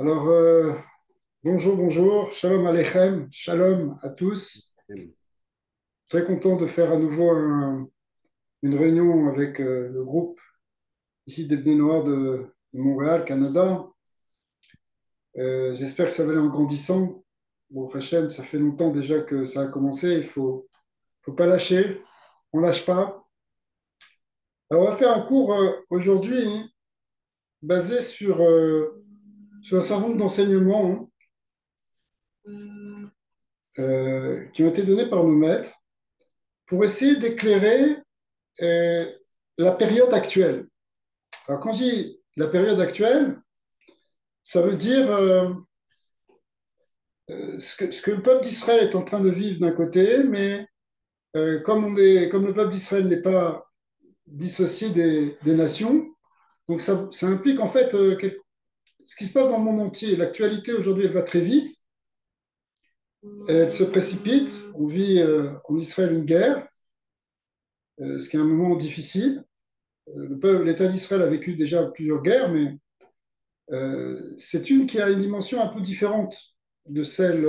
Alors, bonjour, bonjour, shalom aleichem, shalom à tous. Très content de faire à nouveau une réunion avec le groupe ici des Bnei Noirs de Montréal, Canada. J'espère que ça va aller en grandissant. Bon, Hachem, ça fait longtemps déjà que ça a commencé, faut pas lâcher, on lâche pas. Alors, on va faire un cours aujourd'hui basé sur un certain nombre d'enseignements qui ont été donnés par nos maîtres pour essayer d'éclairer la période actuelle. Alors, quand je dis la période actuelle, ça veut dire ce que le peuple d'Israël est en train de vivre d'un côté, mais comme le peuple d'Israël n'est pas dissocié des nations, donc ça implique en fait ce qui se passe dans le monde entier. L'actualité aujourd'hui, elle va très vite, elle se précipite. On vit en Israël une guerre, ce qui est un moment difficile. L'État d'Israël a vécu déjà plusieurs guerres, mais c'est une qui a une dimension un peu différente de celle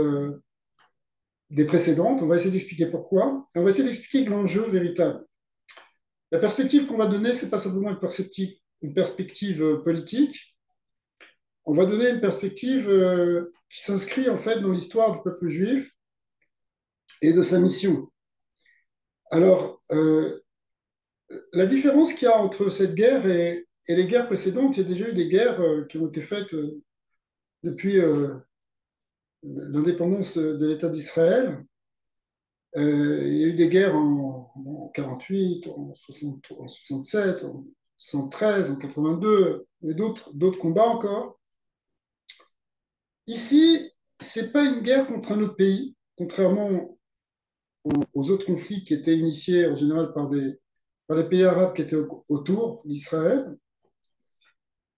des précédentes. On va essayer d'expliquer pourquoi. Et on va essayer d'expliquer l'enjeu véritable. La perspective qu'on va donner, ce n'est pas simplement une perspective politique. On va donner une perspective qui s'inscrit en fait dans l'histoire du peuple juif et de sa mission. Alors, la différence qu'il y a entre cette guerre et les guerres précédentes, il y a déjà eu des guerres qui ont été faites depuis l'indépendance de l'État d'Israël. Il y a eu des guerres en 48, en 60, en 67, en 73, en 82, et d'autres combats encore. Ici, c'est pas une guerre contre un autre pays, contrairement aux autres conflits qui étaient initiés en général par les pays arabes qui étaient autour d'Israël.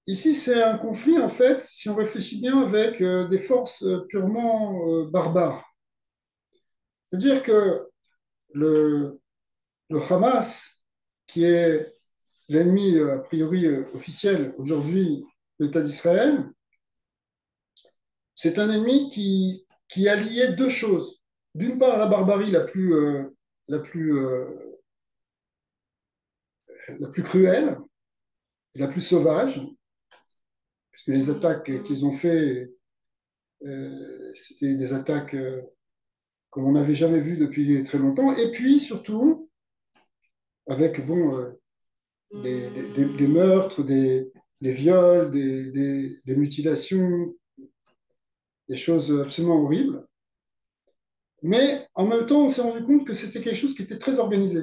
Ici, c'est un conflit, en fait, si on réfléchit bien, avec des forces purement barbares. C'est-à-dire que le, le Hamas, qui est l'ennemi a priori officiel aujourd'hui de l'État d'Israël, c'est un ennemi qui a lié deux choses. D'une part, la barbarie la plus, euh, la plus cruelle, la plus sauvage, puisque les attaques qu'ils ont fait, c'était des attaques comme on n'avait jamais vues depuis très longtemps. Et puis, surtout, avec bon, des meurtres, des viols, des mutilations, des choses absolument horribles. Mais en même temps, on s'est rendu compte que c'était quelque chose qui était très organisé.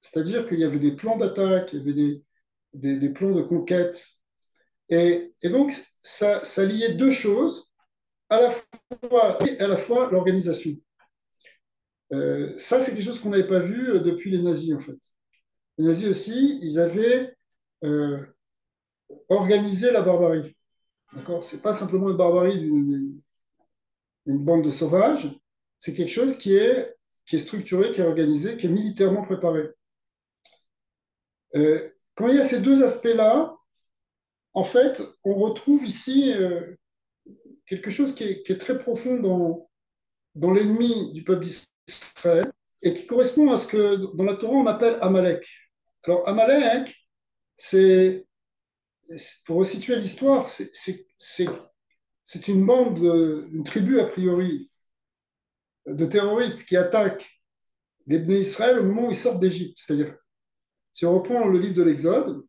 C'est-à-dire qu'il y avait des plans d'attaque, il y avait des plans de conquête. Et donc, ça liait deux choses, à la fois l'organisation. Ça, c'est quelque chose qu'on n'avait pas vu depuis les nazis, en fait. Les nazis aussi, ils avaient euh, organisé la barbarie. D'accord? C'est pas simplement une barbarie d'une bande de sauvages, c'est quelque chose qui est structuré, qui est organisé, qui est militairement préparé. Quand il y a ces deux aspects-là, en fait, on retrouve ici quelque chose qui est très profond dans l'ennemi du peuple d'Israël et qui correspond à ce que dans la Torah on appelle Amalek. Alors Amalek, c'est, pour resituer l'histoire, c'est une bande, une tribu a priori de terroristes qui attaquent les Bnei Israël au moment où ils sortent d'Égypte. C'est-à-dire, si on reprend le livre de l'Exode,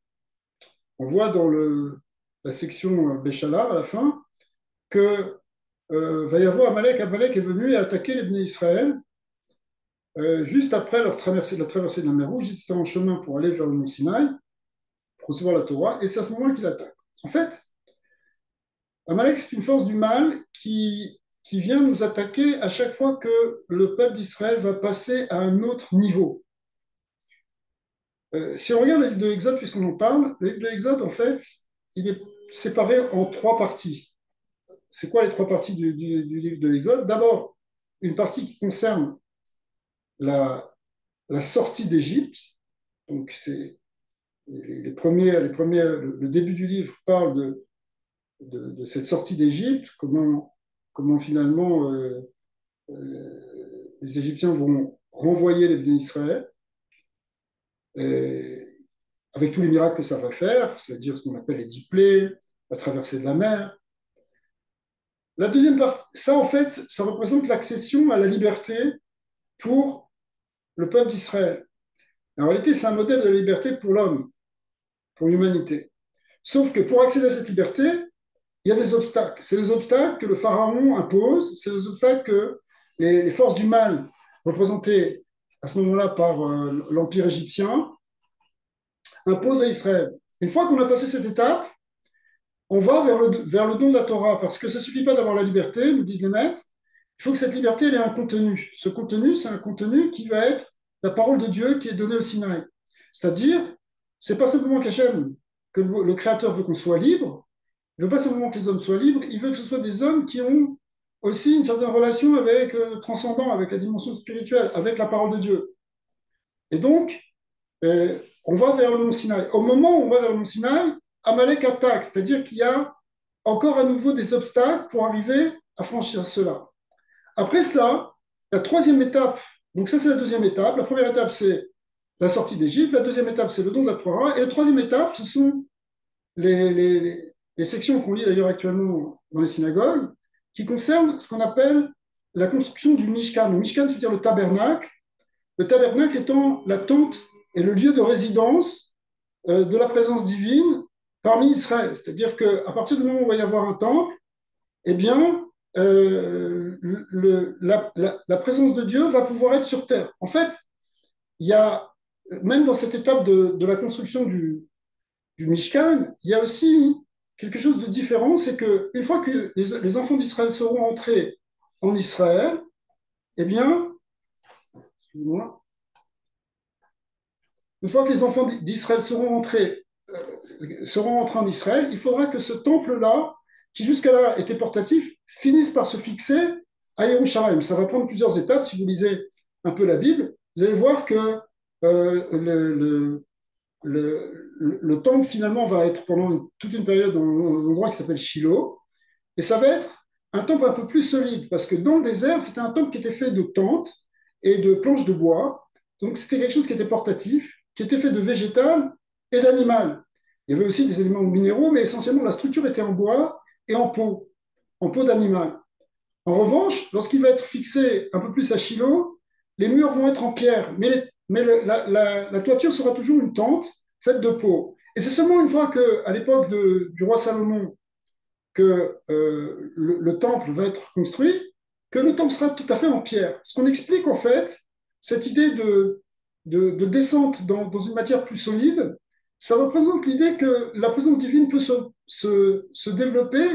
on voit dans la section Béchalar à la fin que va y avoir Amalek. Amalek est venu et a attaqué les Bnei Israël juste après la traversée de la mer Rouge. Ils étaient en chemin pour aller vers le mont Sinaï, pour recevoir la Torah, et c'est à ce moment-là qu'il attaque. En fait, Amalek, c'est une force du mal qui vient nous attaquer à chaque fois que le peuple d'Israël va passer à un autre niveau. Si on regarde le livre de l'Exode, puisqu'on en parle, le livre de l'Exode, en fait, il est séparé en trois parties. C'est quoi les trois parties du livre de l'Exode? D'abord, une partie qui concerne la sortie d'Égypte. Donc, c'est les premiers, le début du livre parle de cette sortie d'Égypte, comment finalement les Égyptiens vont renvoyer les bénis d'Israël, avec tous les miracles que ça va faire, c'est-à-dire ce qu'on appelle les 10 plaies, la traversée de la mer. La deuxième partie, ça en fait, ça représente l'accession à la liberté pour le peuple d'Israël. En réalité, c'est un modèle de liberté pour l'homme, pour l'humanité. Sauf que pour accéder à cette liberté, il y a des obstacles. C'est les obstacles que le pharaon impose, c'est les obstacles que les forces du mal, représentées à ce moment-là par l'Empire égyptien, imposent à Israël. Une fois qu'on a passé cette étape, on va vers le don de la Torah, parce que ça ne suffit pas d'avoir la liberté, nous disent les maîtres, il faut que cette liberté ait un contenu. Ce contenu, c'est un contenu qui va être la parole de Dieu qui est donnée au Sinaï. C'est-à-dire, c'est pas simplement qu'Hachem, que le Créateur veut qu'on soit libre, il ne veut pas simplement que les hommes soient libres, il veut que ce soit des hommes qui ont aussi une certaine relation avec le transcendant, avec la dimension spirituelle, avec la parole de Dieu. Et donc, on va vers le mont Sinaï. Au moment où on va vers le mont Sinaï, Amalek attaque, c'est-à-dire qu'il y a encore à nouveau des obstacles pour arriver à franchir cela. Après cela, la troisième étape, donc ça c'est la deuxième étape. La première étape c'est la sortie d'Égypte, la deuxième étape c'est le don de la Torah, et la troisième étape ce sont les sections qu'on lit d'ailleurs actuellement dans les synagogues, qui concernent ce qu'on appelle la construction du Mishkan. Le Mishkan, c'est-à-dire le tabernacle étant la tente et le lieu de résidence de la présence divine parmi Israël. C'est-à-dire qu'à partir du moment où il va y avoir un temple, eh bien, la présence de Dieu va pouvoir être sur terre. En fait, il y a, même dans cette étape de la construction du Mishkan, il y a aussi quelque chose de différent, c'est qu'une fois que les enfants d'Israël seront entrés en Israël, eh bien, excusez-moi, une fois que les enfants d'Israël seront entrés en Israël, il faudra que ce temple-là, qui jusqu'à-là était portatif, finisse par se fixer à Yerushalayim. Ça va prendre plusieurs étapes. Si vous lisez un peu la Bible, vous allez voir que euh, le, le temple, finalement, va être pendant toute une période dans un endroit qui s'appelle Shiloh. Et ça va être un temple un peu plus solide, parce que dans le désert, c'était un temple qui était fait de tentes et de planches de bois. Donc, c'était quelque chose qui était portatif, qui était fait de végétal et d'animal. Il y avait aussi des éléments minéraux, mais essentiellement, la structure était en bois et en peau d'animal. En revanche, lorsqu'il va être fixé un peu plus à Shiloh, les murs vont être en pierre, mais la toiture sera toujours une tente faite de peau. Et c'est seulement une fois qu'à l'époque du roi Salomon, que le temple va être construit, que le temple sera tout à fait en pierre. Ce qu'on explique en fait, cette idée de descente dans une matière plus solide, ça représente l'idée que la présence divine peut se développer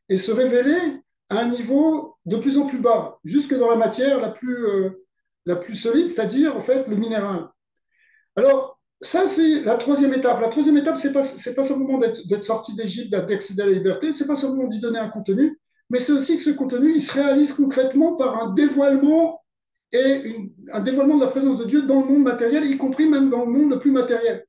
et se révéler à un niveau de plus en plus bas, jusque dans la matière la plus solide, c'est-à-dire en fait le minéral. Alors, ça, c'est la troisième étape. La troisième étape, c'est pas simplement d'être sorti d'Égypte, d'accéder à la liberté, c'est pas simplement d'y donner un contenu, mais c'est aussi que ce contenu, il se réalise concrètement par un dévoilement un dévoilement de la présence de Dieu dans le monde matériel, y compris même dans le monde le plus matériel.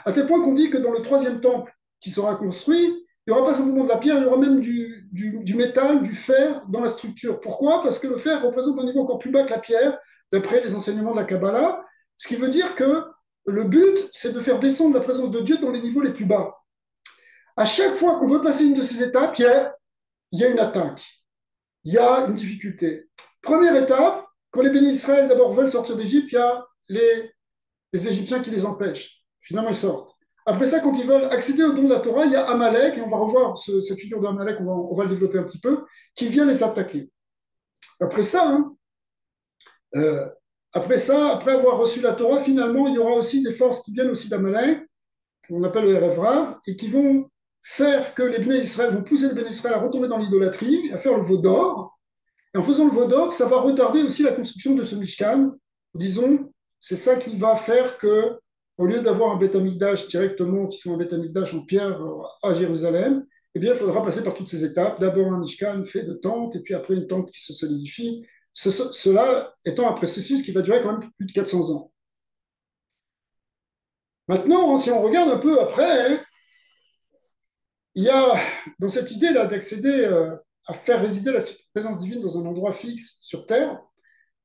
À tel point qu'on dit que dans le troisième temple qui sera construit, il n'y aura pas simplement de la pierre, il y aura même du métal, du fer dans la structure. Pourquoi? Parce que le fer représente un niveau encore plus bas que la pierre, d'après les enseignements de la Kabbalah, ce qui veut dire que le but, c'est de faire descendre la présence de Dieu dans les niveaux les plus bas. À chaque fois qu'on veut passer une de ces étapes, il y a une attaque, il y a une difficulté. Première étape, quand les bénis d'Israël d'abord veulent sortir d'Égypte, il y a les Égyptiens qui les empêchent. Finalement, ils sortent. Après ça, quand ils veulent accéder au don de la Torah, il y a Amalek, et on va revoir cette figure d'Amalek, on va le développer un petit peu, qui vient les attaquer. Après ça, hein, euh, après avoir reçu la Torah, finalement, il y aura aussi des forces qui viennent aussi d'Amalek, qu'on appelle le Rav, et qui vont faire que les Béné Israël vont pousser les Béné Israël à retomber dans l'idolâtrie, à faire le veau d'or. Et en faisant le veau d'or, ça va retarder aussi la construction de ce Mishkan. Disons, c'est ça qui va faire que, au lieu d'avoir un Beth Amikdash directement, qui soit un Beth Amikdash en pierre à Jérusalem, eh bien, il faudra passer par toutes ces étapes. D'abord un Mishkan fait de tentes, et puis après une tente qui se solidifie. Cela étant un processus qui va durer quand même plus de 400 ans. Maintenant, si on regarde un peu après, hein, il y a dans cette idée-là d'accéder à faire résider la présence divine dans un endroit fixe sur Terre,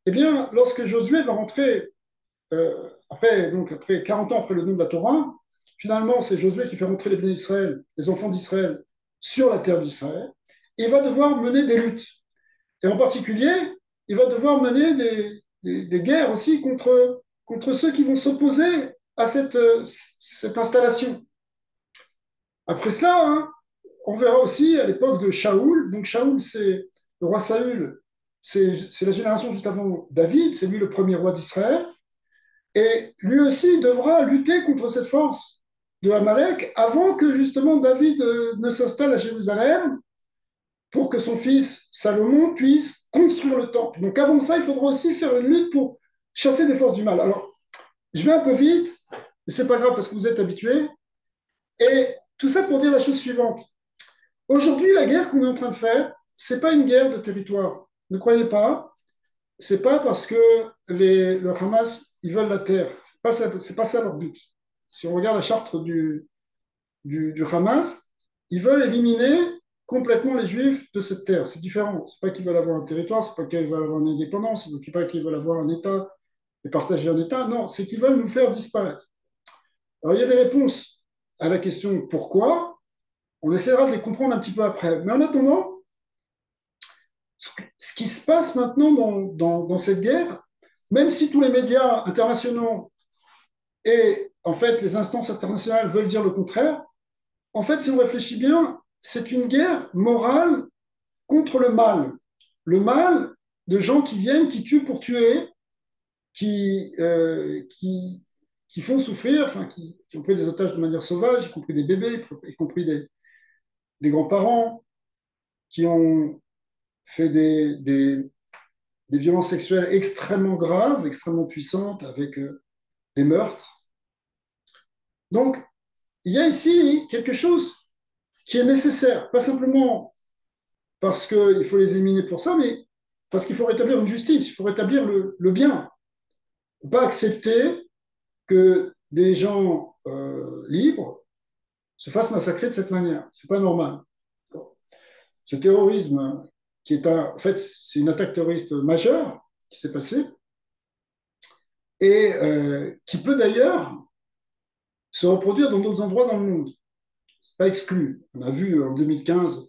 eh bien, lorsque Josué va rentrer, après 40 ans après le don de la Torah, finalement, c'est Josué qui fait rentrer les bénis d'Israël, les enfants d'Israël, sur la terre d'Israël, et il va devoir mener des luttes. Et en particulier, il va devoir mener des guerres aussi contre ceux qui vont s'opposer à cette installation. Après cela, hein, on verra aussi à l'époque de Shaoul. Donc Shaoul, c'est le roi Saül, c'est la génération juste avant David, c'est lui le premier roi d'Israël. Et lui aussi devra lutter contre cette force de Amalek avant que justement David ne s'installe à Jérusalem pour que son fils Salomon puisse construire le temple. Donc avant ça, il faudra aussi faire une lutte pour chasser des forces du mal. Alors, je vais un peu vite, mais c'est pas grave parce que vous êtes habitués. Et tout ça pour dire la chose suivante. Aujourd'hui, la guerre qu'on est en train de faire, c'est pas une guerre de territoire. Ne croyez pas. C'est pas parce que le Hamas ils veulent la terre. C'est pas ça leur but. Si on regarde la charte du Hamas, ils veulent éliminer complètement les Juifs de cette terre. C'est différent. C'est pas qu'ils veulent avoir un territoire, c'est pas qu'ils veulent avoir une indépendance, c'est pas qu'ils veulent avoir un État et partager un État. Non, c'est qu'ils veulent nous faire disparaître. Alors il y a des réponses à la question pourquoi. On essaiera de les comprendre un petit peu après. Mais en attendant, ce qui se passe maintenant dans cette guerre, même si tous les médias internationaux et en fait les instances internationales veulent dire le contraire, en fait, si on réfléchit bien, c'est une guerre morale contre le mal. Le mal de gens qui viennent, qui tuent pour tuer, qui, euh, qui, qui font souffrir, enfin, qui ont pris des otages de manière sauvage, y compris des bébés, y compris des grands-parents, qui ont fait des violences sexuelles extrêmement graves, extrêmement puissantes, avec des meurtres. Donc, il y a ici quelque chose qui est nécessaire, pas simplement parce qu'il faut les éliminer pour ça, mais parce qu'il faut rétablir une justice, il faut rétablir le bien. Il ne faut pas accepter que des gens libres se fassent massacrer de cette manière. Ce n'est pas normal. Ce terrorisme, qui est en fait, c'est une attaque terroriste majeure qui s'est passée, et qui peut d'ailleurs se reproduire dans d'autres endroits dans le monde. Ce n'est pas exclu. On a vu en 2015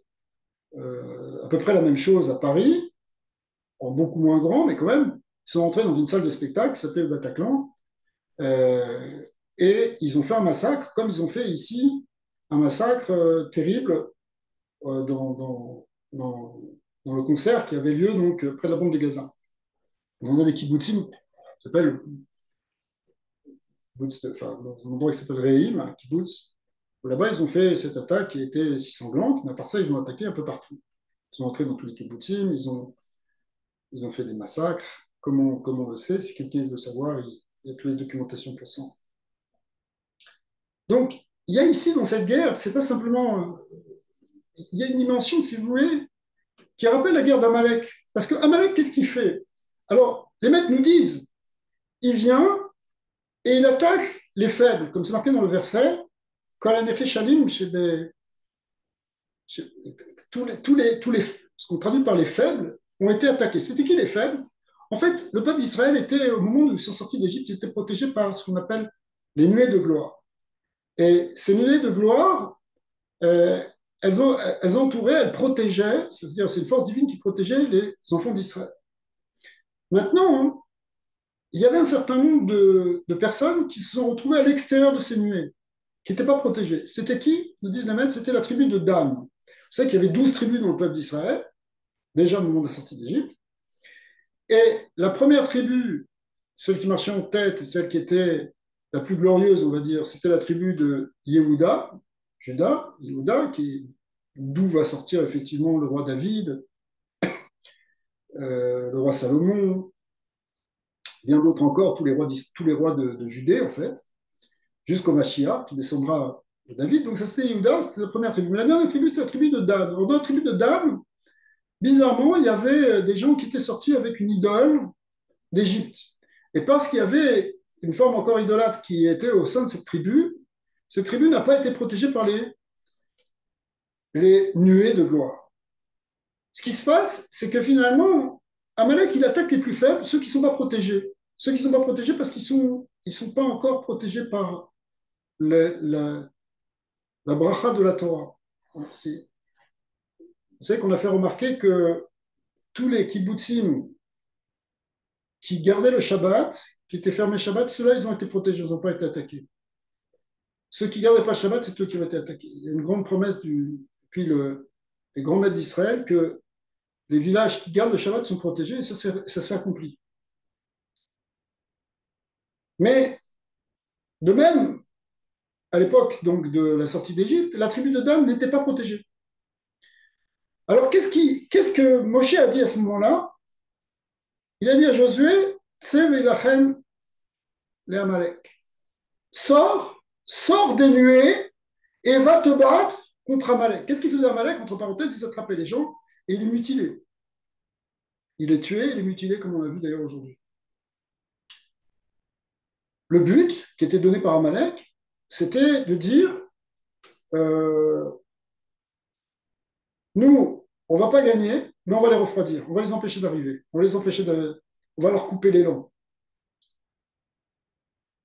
à peu près la même chose à Paris, en beaucoup moins grand, mais quand même. Ils sont entrés dans une salle de spectacle qui s'appelait le Bataclan, euh, et ils ont fait un massacre, comme ils ont fait ici, un massacre terrible dans, dans le concert qui avait lieu donc près de la bande de Gaza, dans un des kibbutzim qui s'appelle enfin, dans un endroit qui s'appelle Reim, un kibbutz. Là-bas, ils ont fait cette attaque qui était si sanglante, mais à part ça, ils ont attaqué un peu partout. Ils sont entrés dans tous les kibbutzim, ils ont fait des massacres. Comme on le sait, si quelqu'un veut savoir, il y a toutes les documentations pour ça. Donc, il y a ici, dans cette guerre, c'est pas simplement. Il y a une dimension, si vous voulez, qui rappelle la guerre d'Amalek. Parce que Amalek, qu'est-ce qu'il fait? Alors, les maîtres nous disent, il vient et il attaque les faibles, comme c'est marqué dans le verset, quand la Nefeshalim, ce qu'on traduit par les faibles, ont été attaqués. C'était qui les faibles? En fait, le peuple d'Israël était, au moment où ils sont sortis d'Égypte, ils étaient protégés par ce qu'on appelle les nuées de gloire. Et ces nuées de gloire, euh, elles entouraient, elles protégeaient, c'est-à-dire c'est une force divine qui protégeait les enfants d'Israël. Maintenant, hein, il y avait un certain nombre de personnes qui se sont retrouvées à l'extérieur de ces nuées, qui n'étaient pas protégées. C'était qui? Nous disent les maîtres, c'était la tribu de Dan. Vous savez qu'il y avait 12 tribus dans le peuple d'Israël, déjà au moment de la sortie d'Égypte. Et la première tribu, celle qui marchait en tête et celle qui était la plus glorieuse, on va dire, c'était la tribu de Yehuda, Juda, Yehuda, d'où va sortir effectivement le roi David, le roi Salomon, bien d'autres encore, tous les rois de Judée, en fait, jusqu'au Mashiach, qui descendra de David. Donc ça, c'était Yehuda, c'était la première tribu. Mais la dernière tribu, c'était la tribu de Dan. Alors, dans la tribu de Dan, bizarrement, il y avait des gens qui étaient sortis avec une idole d'Égypte. Et parce qu'il y avait une forme encore idolâtre qui était au sein de cette tribu n'a pas été protégée par les nuées de gloire. Ce qui se passe, c'est que finalement, Amalek, il attaque les plus faibles, ceux qui ne sont pas protégés. Ceux qui ne sont pas protégés parce qu'ils sont pas encore protégés par la bracha de la Torah. Vous savez qu'on a fait remarquer que tous les kibbutzim qui gardaient le Shabbat, qui étaient fermés Shabbat, ceux-là, ils ont été protégés, ils n'ont pas été attaqués. Ceux qui ne gardaient pas le Shabbat, c'est eux qui ont été attaqués. Il y a une grande promesse depuis les grands maîtres d'Israël que les villages qui gardent le Shabbat sont protégés et ça s'est accompli. Mais de même, à l'époque donc de la sortie d'Égypte, la tribu de Dan n'était pas protégée. Alors qu'est-ce que Moshe a dit à ce moment-là? Il a dit à Josué, Tsev Elachem le Amalek. Sors des nuées et va te battre contre Amalek. Qu'est-ce qu'il faisait Amalek? Entre parenthèses, il attrapait les gens et il les mutilait. Il les tuait, il les mutilait, comme on l'a vu d'ailleurs aujourd'hui. Le but qui était donné par Amalek, c'était de dire euh, nous, on ne va pas gagner, mais on va les refroidir, on va les empêcher d'arriver, on va leur couper l'élan.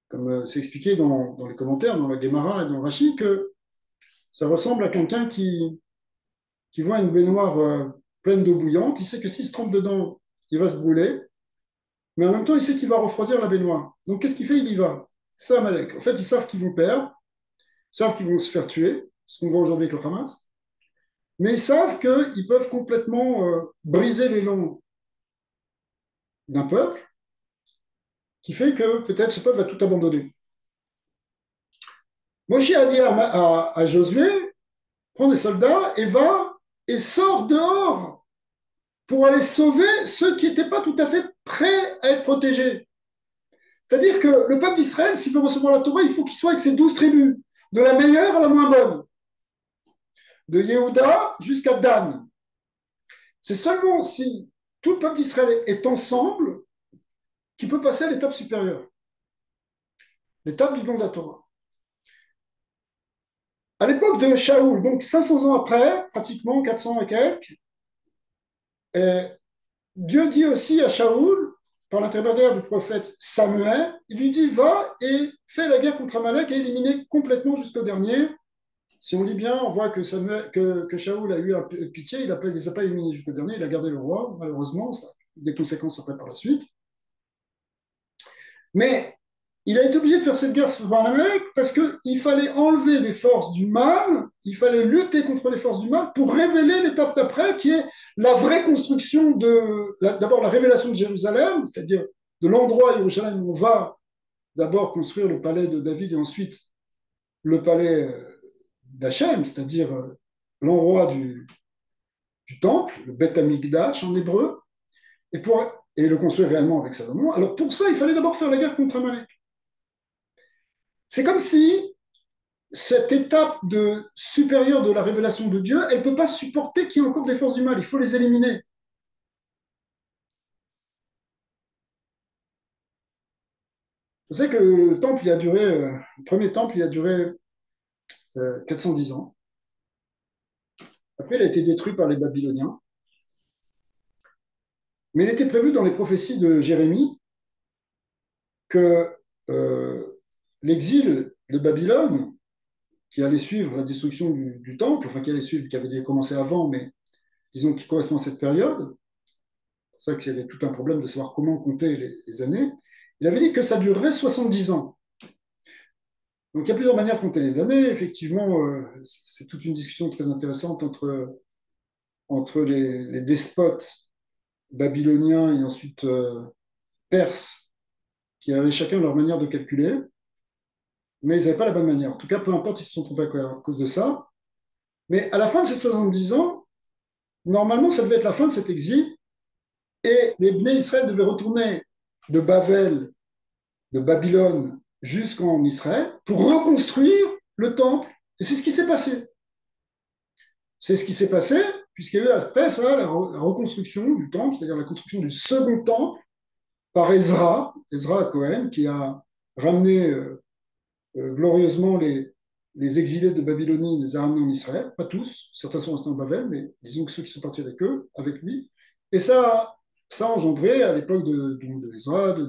Comme c'est expliqué dans les commentaires, dans la Gemara et dans Rashi, que ça ressemble à quelqu'un qui voit une baignoire pleine d'eau bouillante, il sait que s'il se trempe dedans, il va se brûler, mais en même temps, il sait qu'il va refroidir la baignoire. Donc, qu'est-ce qu'il fait? Il y va. C'est Amalek. En fait, ils savent qu'ils vont perdre, ils savent qu'ils vont se faire tuer, ce qu'on voit aujourd'hui avec le Hamas, mais ils savent qu'ils peuvent complètement briser l'élan d'un peuple, qui fait que peut-être ce peuple va tout abandonner. Moshe a dit à Josué, prends des soldats et va et sors dehors pour aller sauver ceux qui n'étaient pas tout à fait prêts à être protégés. C'est-à-dire que le peuple d'Israël, s'il veut recevoir la Torah, il faut qu'il soit avec ses 12 tribus, de la meilleure à la moins bonne, de Yehuda jusqu'à Dan. C'est seulement si tout le peuple d'Israël est ensemble qu'il peut passer à l'étape supérieure, l'étape du don de la Torah. À l'époque de Shaoul, donc 500 ans après, pratiquement 400 et quelques, Dieu dit aussi à Shaoul, par l'intermédiaire du prophète Samuel, il lui dit va et fais la guerre contre Amalek et éliminer complètement jusqu'au dernier. Si on lit bien, on voit que Shaoul a eu un peu de pitié, il ne les a pas éliminés jusqu'au dernier, il a gardé le roi, malheureusement, ça a des conséquences après par la suite. Mais il a été obligé de faire cette guerre sur Amalek parce qu'il fallait enlever les forces du mal, il fallait lutter contre les forces du mal pour révéler l'étape d'après qui est la vraie construction d'abord la révélation de Jérusalem, c'est-à-dire de l'endroit à Jérusalem où on va d'abord construire le palais de David et ensuite le palais d'Hachem, c'est-à-dire l'endroit du temple, le Beth Amikdash en hébreu, et le construire réellement avec Salomon. Alors pour ça, il fallait d'abord faire la guerre contre Amalek. C'est comme si cette étape supérieure de la révélation de Dieu, elle ne peut pas supporter qu'il y ait encore des forces du mal. Il faut les éliminer. Vous savez que le temple, le premier temple, il a duré 410 ans. Après, il a été détruit par les Babyloniens. Mais il était prévu dans les prophéties de Jérémie que l'exil de Babylone, qui allait suivre la destruction du temple, enfin qui avait commencé avant, mais disons qui correspond à cette période, c'est pour ça qu'il y avait tout un problème de savoir comment compter les années, il avait dit que ça durerait 70 ans. Donc il y a plusieurs manières de compter les années. Effectivement, c'est toute une discussion très intéressante entre les despotes babyloniens et ensuite perses, qui avaient chacun leur manière de calculer, mais ils n'avaient pas la bonne manière. En tout cas, peu importe, ils se sont trompés à cause de ça. Mais à la fin de ces 70 ans, normalement, ça devait être la fin de cet exil, et les Bnei Israël devaient retourner de Babel, de Babylone, jusqu'en Israël, pour reconstruire le temple. Et c'est ce qui s'est passé. C'est ce qui s'est passé, puisqu'il y a eu après ça la reconstruction du temple, c'est-à-dire la construction du second temple par Ezra Cohen, qui a ramené glorieusement les exilés de Babylonie les a ramenés en Israël, pas tous, certains sont restés en Babel, mais disons que ceux qui sont partis avec eux, avec lui. Et ça a engendré, à l'époque de Ezra, de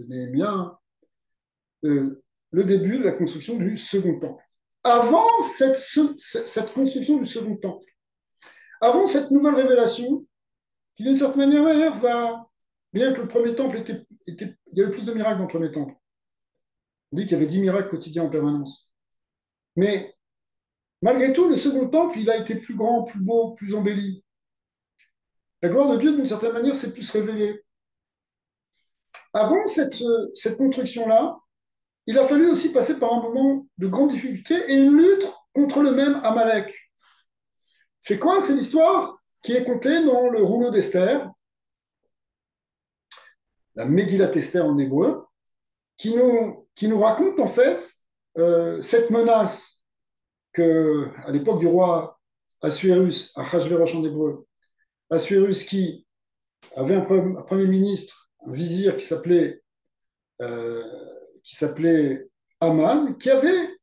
Néhémie, le début de la construction du second temple. Avant cette construction du second temple, avant cette nouvelle révélation, qui d'une certaine manière va, bien que le premier temple il y avait plus de miracles dans le premier temple. On dit qu'il y avait 10 miracles quotidiens en permanence. Mais malgré tout, le second temple, il a été plus grand, plus beau, plus embelli. La gloire de Dieu, d'une certaine manière, s'est plus révélée. Avant cette construction-là, il a fallu aussi passer par un moment de grande difficulté et une lutte contre le même Amalek. C'est quoi? C'est l'histoire qui est contée dans le rouleau d'Esther, la Megillat Esther en hébreu, qui nous raconte en fait cette menace que, à l'époque du roi Assuérus, Achashvérosh en hébreu, Assuérus qui avait un premier ministre, un vizir euh, qui s'appelait Aman, qui avait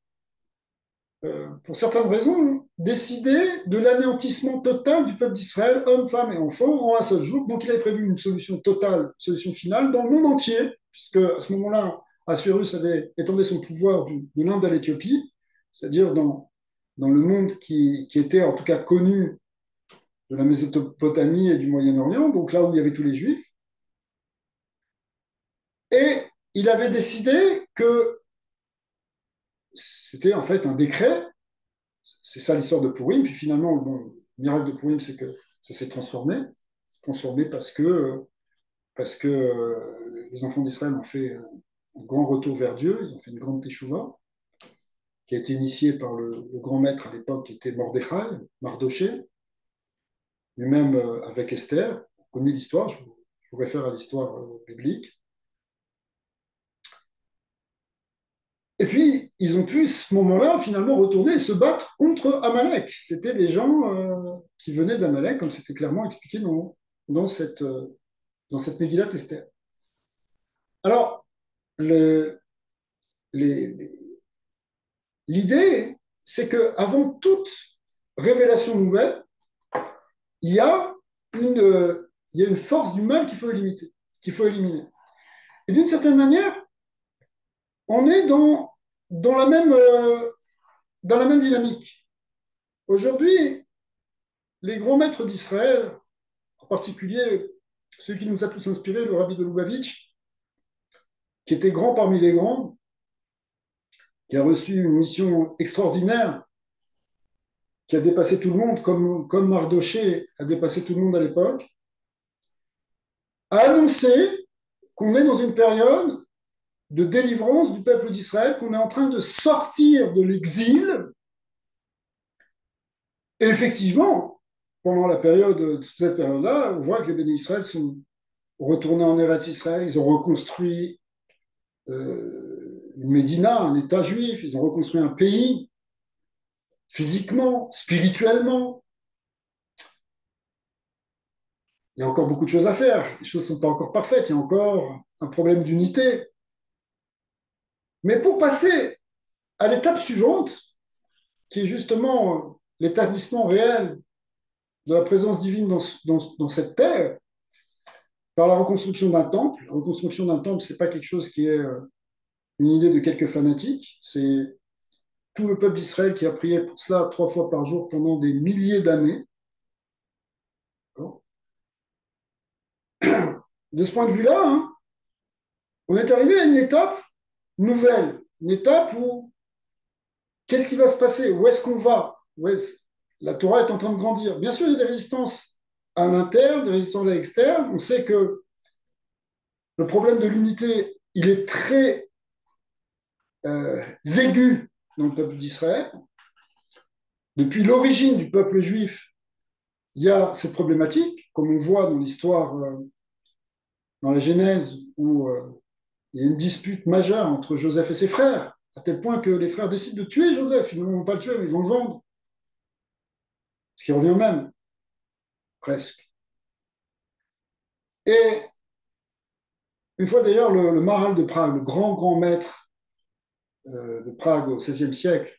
pour certaines raisons, décidé de l'anéantissement total du peuple d'Israël, hommes, femmes et enfants, en un seul jour. Donc il avait prévu une solution totale, une solution finale dans le monde entier, puisque à ce moment-là, Assuérus avait étendu son pouvoir de l'Inde à l'Éthiopie, c'est-à-dire dans le monde qui était en tout cas connu de la Mésopotamie et du Moyen-Orient, donc là où il y avait tous les Juifs. Et il avait décidé que c'était en fait un décret. C'est ça l'histoire de Purim. Puis finalement, bon, le miracle de Purim, c'est que ça s'est transformé parce que les enfants d'Israël ont fait un grand retour vers Dieu, ils ont fait une grande teshuva, qui a été initiée par le grand maître à l'époque, qui était Mordechai, Mardoché, lui-même avec Esther. On connaît l'histoire, je vous réfère à l'histoire biblique. Et puis, ils ont pu, à ce moment-là, finalement, retourner et se battre contre Amalek. C'était des gens qui venaient d'Amalek, comme c'était clairement expliqué dans cette Megillat Esther. Alors, le, les- l'idée, c'est qu'avant toute révélation nouvelle, il y a il y a une force du mal qu'il faut limiter, qu'il faut éliminer. Et d'une certaine manière, on est dans la même dynamique. Aujourd'hui, les grands maîtres d'Israël, en particulier celui qui nous a tous inspirés, le rabbi de Lubavitch, qui était grand parmi les grands, qui a reçu une mission extraordinaire, qui a dépassé tout le monde, comme Mardoché a dépassé tout le monde à l'époque, a annoncé qu'on est dans une période de délivrance du peuple d'Israël, qu'on est en train de sortir de l'exil. Et effectivement, pendant cette période-là, on voit que les bénis d'Israël sont retournés en Eretz Israël, ils ont reconstruit une Médina, un État juif, ils ont reconstruit un pays, physiquement, spirituellement. Il y a encore beaucoup de choses à faire, les choses ne sont pas encore parfaites, il y a encore un problème d'unité. Mais pour passer à l'étape suivante, qui est justement l'établissement réel de la présence divine dans cette terre, par la reconstruction d'un temple. La reconstruction d'un temple, ce n'est pas quelque chose qui est une idée de quelques fanatiques, c'est tout le peuple d'Israël qui a prié pour cela 3 fois par jour pendant des milliers d'années. De ce point de vue-là, hein, on est arrivé à une étape nouvelle, une étape où qu'est-ce qui va se passer? Où est-ce qu'on va? La Torah est en train de grandir. Bien sûr, il y a des résistances à l'interne, des résistances à l'externe. On sait que le problème de l'unité, il est très aigu dans le peuple d'Israël. Depuis l'origine du peuple juif, il y a cette problématique, comme on voit dans l'histoire, dans la Genèse, où il y a une dispute majeure entre Joseph et ses frères, à tel point que les frères décident de tuer Joseph. Ils ne vont pas le tuer, mais ils vont le vendre. Ce qui revient au même, presque. Et une fois d'ailleurs, le Maharal de Prague, le grand maître de Prague au XVIe siècle,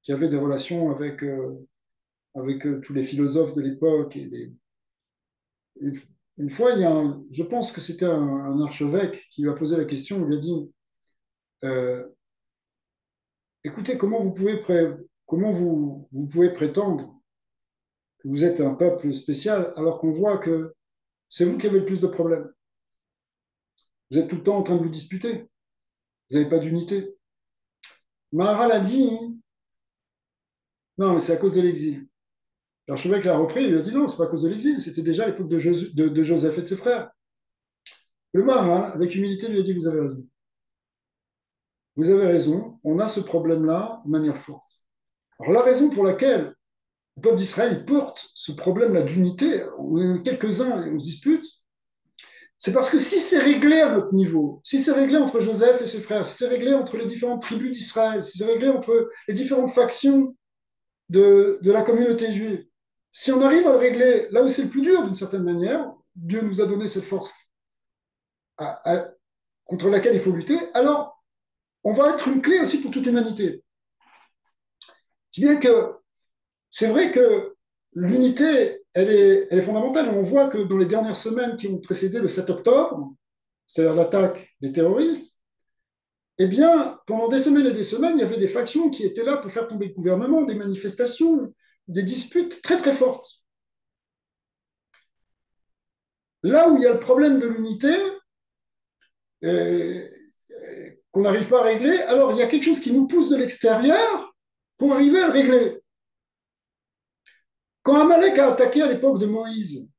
qui avait des relations avec tous les philosophes de l'époque. Une, une fois, je pense que c'était un archevêque qui lui a posé la question, il lui a dit, euh, écoutez, comment vous pouvez prétendre que vous êtes un peuple spécial alors qu'on voit que c'est vous qui avez le plus de problèmes. Vous êtes tout le temps en train de vous disputer. Vous n'avez pas d'unité. Maharal a dit, non, mais c'est à cause de l'exil. L'archevêque l'a repris, il lui a dit, non, c'est pas à cause de l'exil, c'était déjà à l'époque de Joseph et de ses frères. Le Maharal, avec humilité, lui a dit, vous avez raison. Vous avez raison, on a ce problème-là de manière forte. Alors la raison pour laquelle le peuple d'Israël porte ce problème-là d'unité, on est quelques-uns et on se dispute, c'est parce que si c'est réglé à notre niveau, si c'est réglé entre Joseph et ses frères, si c'est réglé entre les différentes tribus d'Israël, si c'est réglé entre les différentes factions de la communauté juive, si on arrive à le régler là où c'est le plus dur d'une certaine manière, Dieu nous a donné cette force à, à, contre laquelle il faut lutter, alors on va être une clé aussi pour toute l'humanité. Si bien que c'est vrai que l'unité, elle est fondamentale. On voit que dans les dernières semaines qui ont précédé le 7 octobre, c'est-à-dire l'attaque des terroristes, eh bien, pendant des semaines et des semaines, il y avait des factions qui étaient là pour faire tomber le gouvernement, des manifestations, des disputes très très fortes. Là où il y a le problème de l'unité, euh, qu'on n'arrive pas à régler, alors il y a quelque chose qui nous pousse de l'extérieur pour arriver à le régler. Quand Amalek a attaqué à l'époque de Moïse,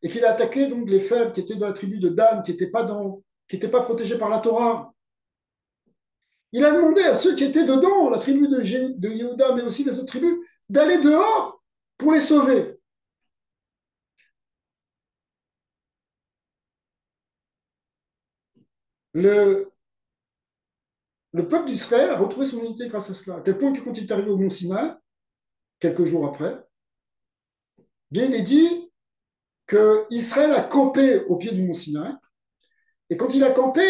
et qu'il a attaqué donc les faibles qui étaient dans la tribu de Dan, qui n'étaient pas protégés par la Torah, il a demandé à ceux qui étaient dedans, la tribu de Yehuda, mais aussi les autres tribus, d'aller dehors pour les sauver. Le, le peuple d'Israël a retrouvé son unité grâce à cela, à tel point que quand il est arrivé au Mont Sinaï, quelques jours après, bien il est dit qu'Israël a campé au pied du Mont Sinaï, et quand il a campé,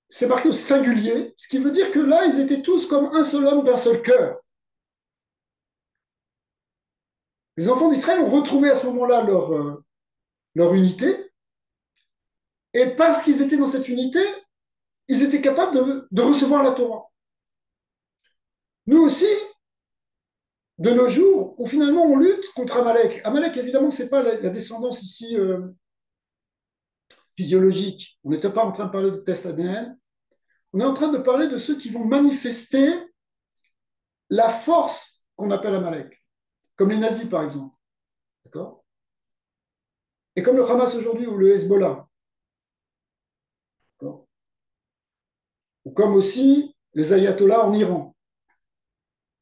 c'est marqué au singulier, ce qui veut dire que là, ils étaient tous comme un seul homme d'un seul cœur. Les enfants d'Israël ont retrouvé à ce moment-là leur unité, et parce qu'ils étaient dans cette unité, ils étaient capables de recevoir la Torah. Nous aussi, de nos jours, où finalement on lutte contre Amalek. Amalek, évidemment, ce n'est pas la descendance ici physiologique. On n'était pas en train de parler de tests ADN. On est en train de parler de ceux qui vont manifester la force qu'on appelle Amalek, comme les nazis par exemple. D'accord. Et comme le Hamas aujourd'hui ou le Hezbollah. D'accord. Ou comme aussi les ayatollahs en Iran,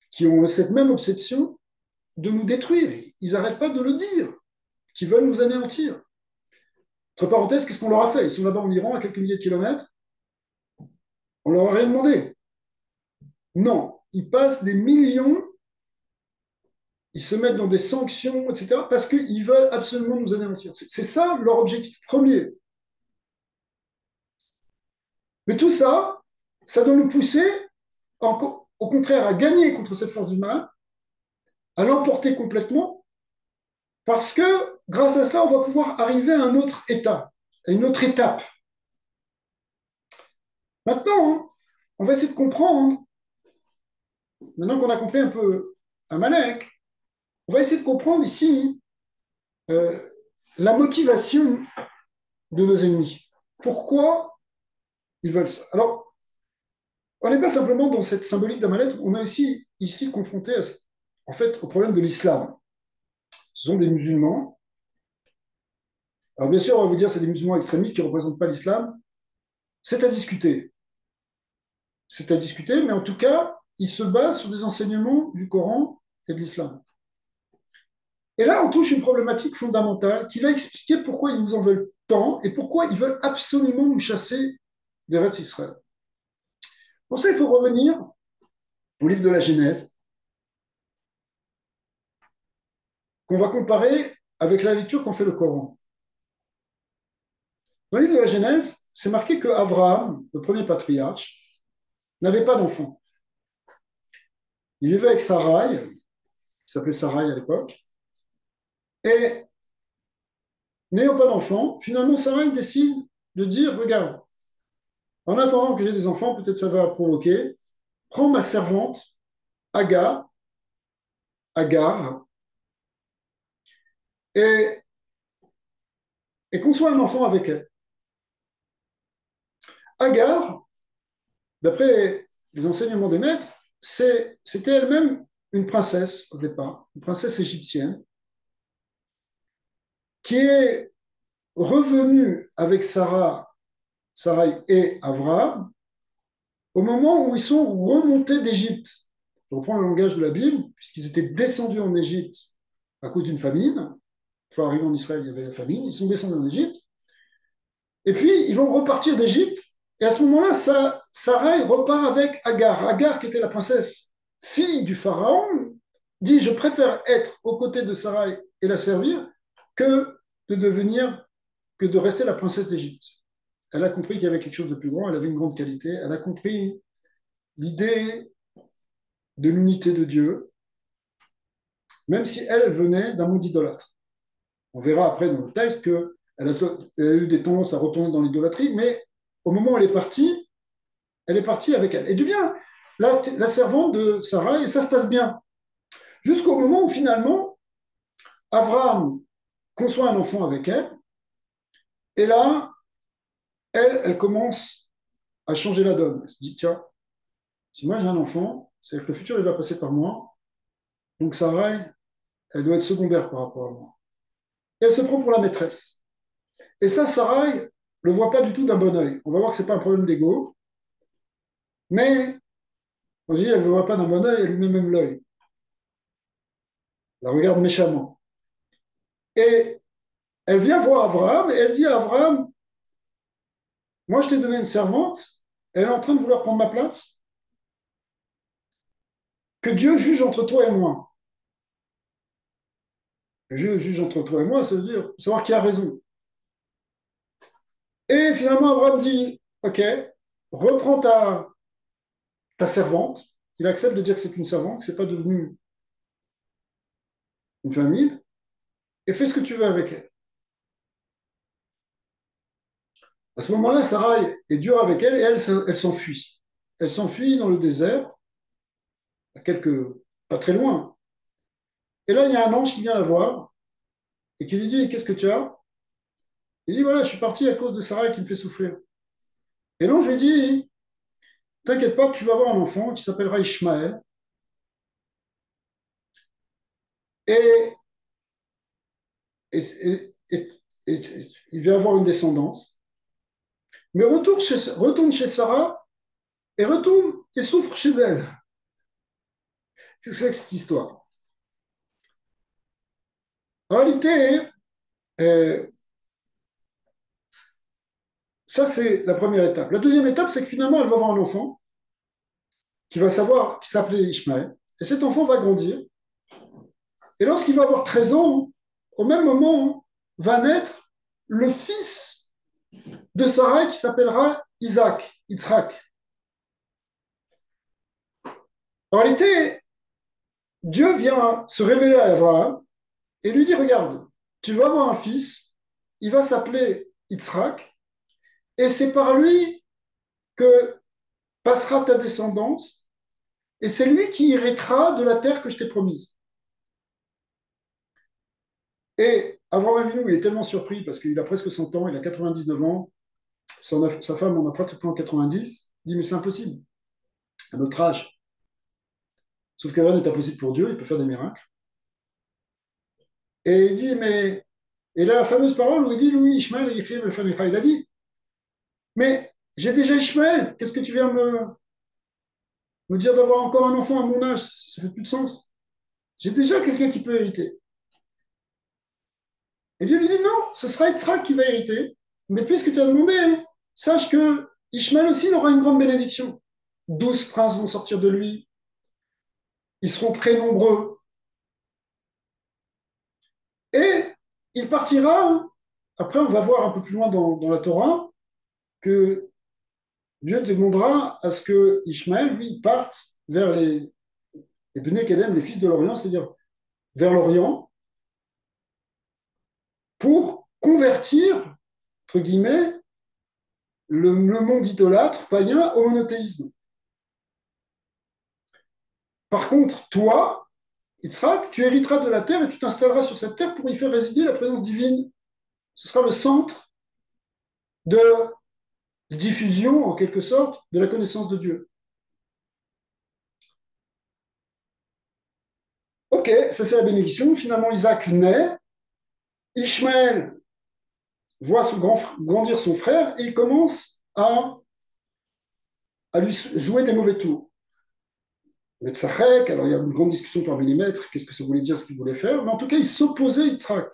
qui ont cette même obsession de nous détruire. Ils n'arrêtent pas de le dire, qu'ils veulent nous anéantir. Entre parenthèses, qu'est-ce qu'on leur a fait? Ils sont là-bas en Iran, à quelques milliers de kilomètres. On leur a rien demandé. Non, ils passent des millions, ils se mettent dans des sanctions, etc., parce qu'ils veulent absolument nous anéantir. C'est ça leur objectif premier. Mais tout ça, ça doit nous pousser, au contraire, à gagner contre cette force du mal, à l'emporter complètement, parce que grâce à cela, on va pouvoir arriver à un autre état, à une autre étape. Maintenant, on va essayer de comprendre, maintenant qu'on a compris un peu Amalek, on va essayer de comprendre ici euh, la motivation de nos ennemis. Pourquoi ils veulent ça? Alors, on n'est pas simplement dans cette symbolique d'Amalek, on est aussi ici confronté en fait, au problème de l'islam. Ce sont des musulmans. Alors, bien sûr, on va vous dire que c'est des musulmans extrémistes qui ne représentent pas l'islam. C'est à discuter. C'est à discuter, mais en tout cas, ils se basent sur des enseignements du Coran et de l'islam. Et là, on touche une problématique fondamentale qui va expliquer pourquoi ils nous en veulent tant et pourquoi ils veulent absolument nous chasser des Eretz Israël. Pour ça, il faut revenir au livre de la Genèse, qu'on va comparer avec la lecture qu'en fait le Coran. Dans le livre de la Genèse, c'est marqué que Abraham, le premier patriarche, n'avait pas d'enfant. Il vivait avec Sarai, qui s'appelait Sarai à l'époque, et n'ayant pas d'enfant, finalement, Sarai décide de dire, regarde, en attendant que j'ai des enfants, peut-être ça va provoquer, prends ma servante, Agar, Agar, et, et conçois un enfant avec elle. Agar, d'après les enseignements des maîtres, c'était elle-même une princesse au départ, une princesse égyptienne, qui est revenue avec Sarai et Abraham au moment où ils sont remontés d'Égypte. Je reprends le langage de la Bible, puisqu'ils étaient descendus en Égypte à cause d'une famine. Une fois arrivés en Israël, il y avait la famine. Ils sont descendus en Égypte. Et puis, ils vont repartir d'Égypte. Et à ce moment-là, Sarai repart avec Agar. Agar, qui était la princesse fille du pharaon, dit, je préfère être aux côtés de Sarai et la servir que de devenir, que de rester la princesse d'Égypte. Elle a compris qu'il y avait quelque chose de plus grand, elle avait une grande qualité, elle a compris l'idée de l'unité de Dieu, même si elle venait d'un monde idolâtre. On verra après dans le texte qu'elle a eu des tendances à retourner dans l'idolâtrie, mais au moment où elle est partie avec elle. Et du bien, la servante de Sarah, et ça se passe bien. Jusqu'au moment où finalement, Abraham conçoit un enfant avec elle, et là, elle commence à changer la donne. Elle se dit, tiens, si moi j'ai un enfant, c'est-à-dire que le futur, il va passer par moi, donc Sarah, elle doit être secondaire par rapport à moi. Et elle se prend pour la maîtresse. Et ça, Sarah ne le voit pas du tout d'un bon oeil. On va voir que ce n'est pas un problème d'ego, mais on dit, elle ne le voit pas d'un bon oeil, elle lui met même l'œil. Elle la regarde méchamment. Et elle vient voir Abraham et elle dit à Abraham, moi je t'ai donné une servante, elle est en train de vouloir prendre ma place, que Dieu juge entre toi et moi. Dieu juge entre toi et moi, ça veut dire savoir qui a raison. Et finalement, Abraham dit, ok, reprends ta servante. Il accepte de dire que c'est une servante, que ce n'est pas devenu une famille, et fais ce que tu veux avec elle. À ce moment-là, Sarah est dure avec elle et elle s'enfuit. Elle s'enfuit dans le désert, à pas très loin. Et là, il y a un ange qui vient la voir et qui lui dit, qu'est-ce que tu as? Il dit, voilà, je suis parti à cause de Sarah qui me fait souffrir. Et l'ange lui dit, t'inquiète pas, tu vas avoir un enfant qui s'appellera Ishmaël. Et, et, il va avoir une descendance. Mais retourne chez Sarah et retourne et souffre chez elle. Qu'est-ce que c'est que cette histoire? En réalité, euh, ça, c'est la première étape. La deuxième étape, c'est que finalement, elle va avoir un enfant qui s'appelait Ishmaël. Et cet enfant va grandir. Et lorsqu'il va avoir 13 ans, au même moment, va naître le fils de Sarah qui s'appellera Isaac, Yitzhak. En réalité, Dieu vient se révéler à Abraham et lui dit, regarde, tu vas avoir un fils, il va s'appeler Yitzhak, et c'est par lui que passera ta descendance, et c'est lui qui héritera de la terre que je t'ai promise. Et Abraham Avinu, il est tellement surpris parce qu'il a presque 100 ans, il a 99 ans, sa femme en a pratiquement 90, il dit mais c'est impossible, à notre âge. Sauf que rien n'est impossible pour Dieu, il peut faire des miracles. Et il dit mais, et là la fameuse parole où il dit oui, Ishmael, il a dit mais j'ai déjà Ishmael, qu'est-ce que tu viens me dire d'avoir encore un enfant à mon âge? Ça fait plus de sens. J'ai déjà quelqu'un qui peut hériter. Et Dieu lui dit non, ce sera Yitzhak qui va hériter. Mais puisque tu as demandé, sache que Ishmael aussi aura une grande bénédiction. 12 princes vont sortir de lui. Ils seront très nombreux. Et il partira. Après, on va voir un peu plus loin dans la Torah que Dieu demandera à ce que Ishmaël, lui, parte vers les Bnei Kedem, les fils de l'Orient, c'est-à-dire vers l'Orient, pour convertir, entre guillemets, le monde idolâtre païen au monothéisme. Par contre, toi, Yitzhak, tu hériteras de la terre et tu t'installeras sur cette terre pour y faire résider la présence divine. Ce sera le centre de diffusion, en quelque sorte, de la connaissance de Dieu. Ok, ça c'est la bénédiction. Finalement, Isaac naît. Ishmaël voit grandir son frère et il commence à lui jouer des mauvais tours. Metzachek, alors il y a une grande discussion parmi les maîtres, qu'est-ce que ça voulait dire, ce qu'il voulait faire, mais en tout cas, il s'opposait à Yitzhak,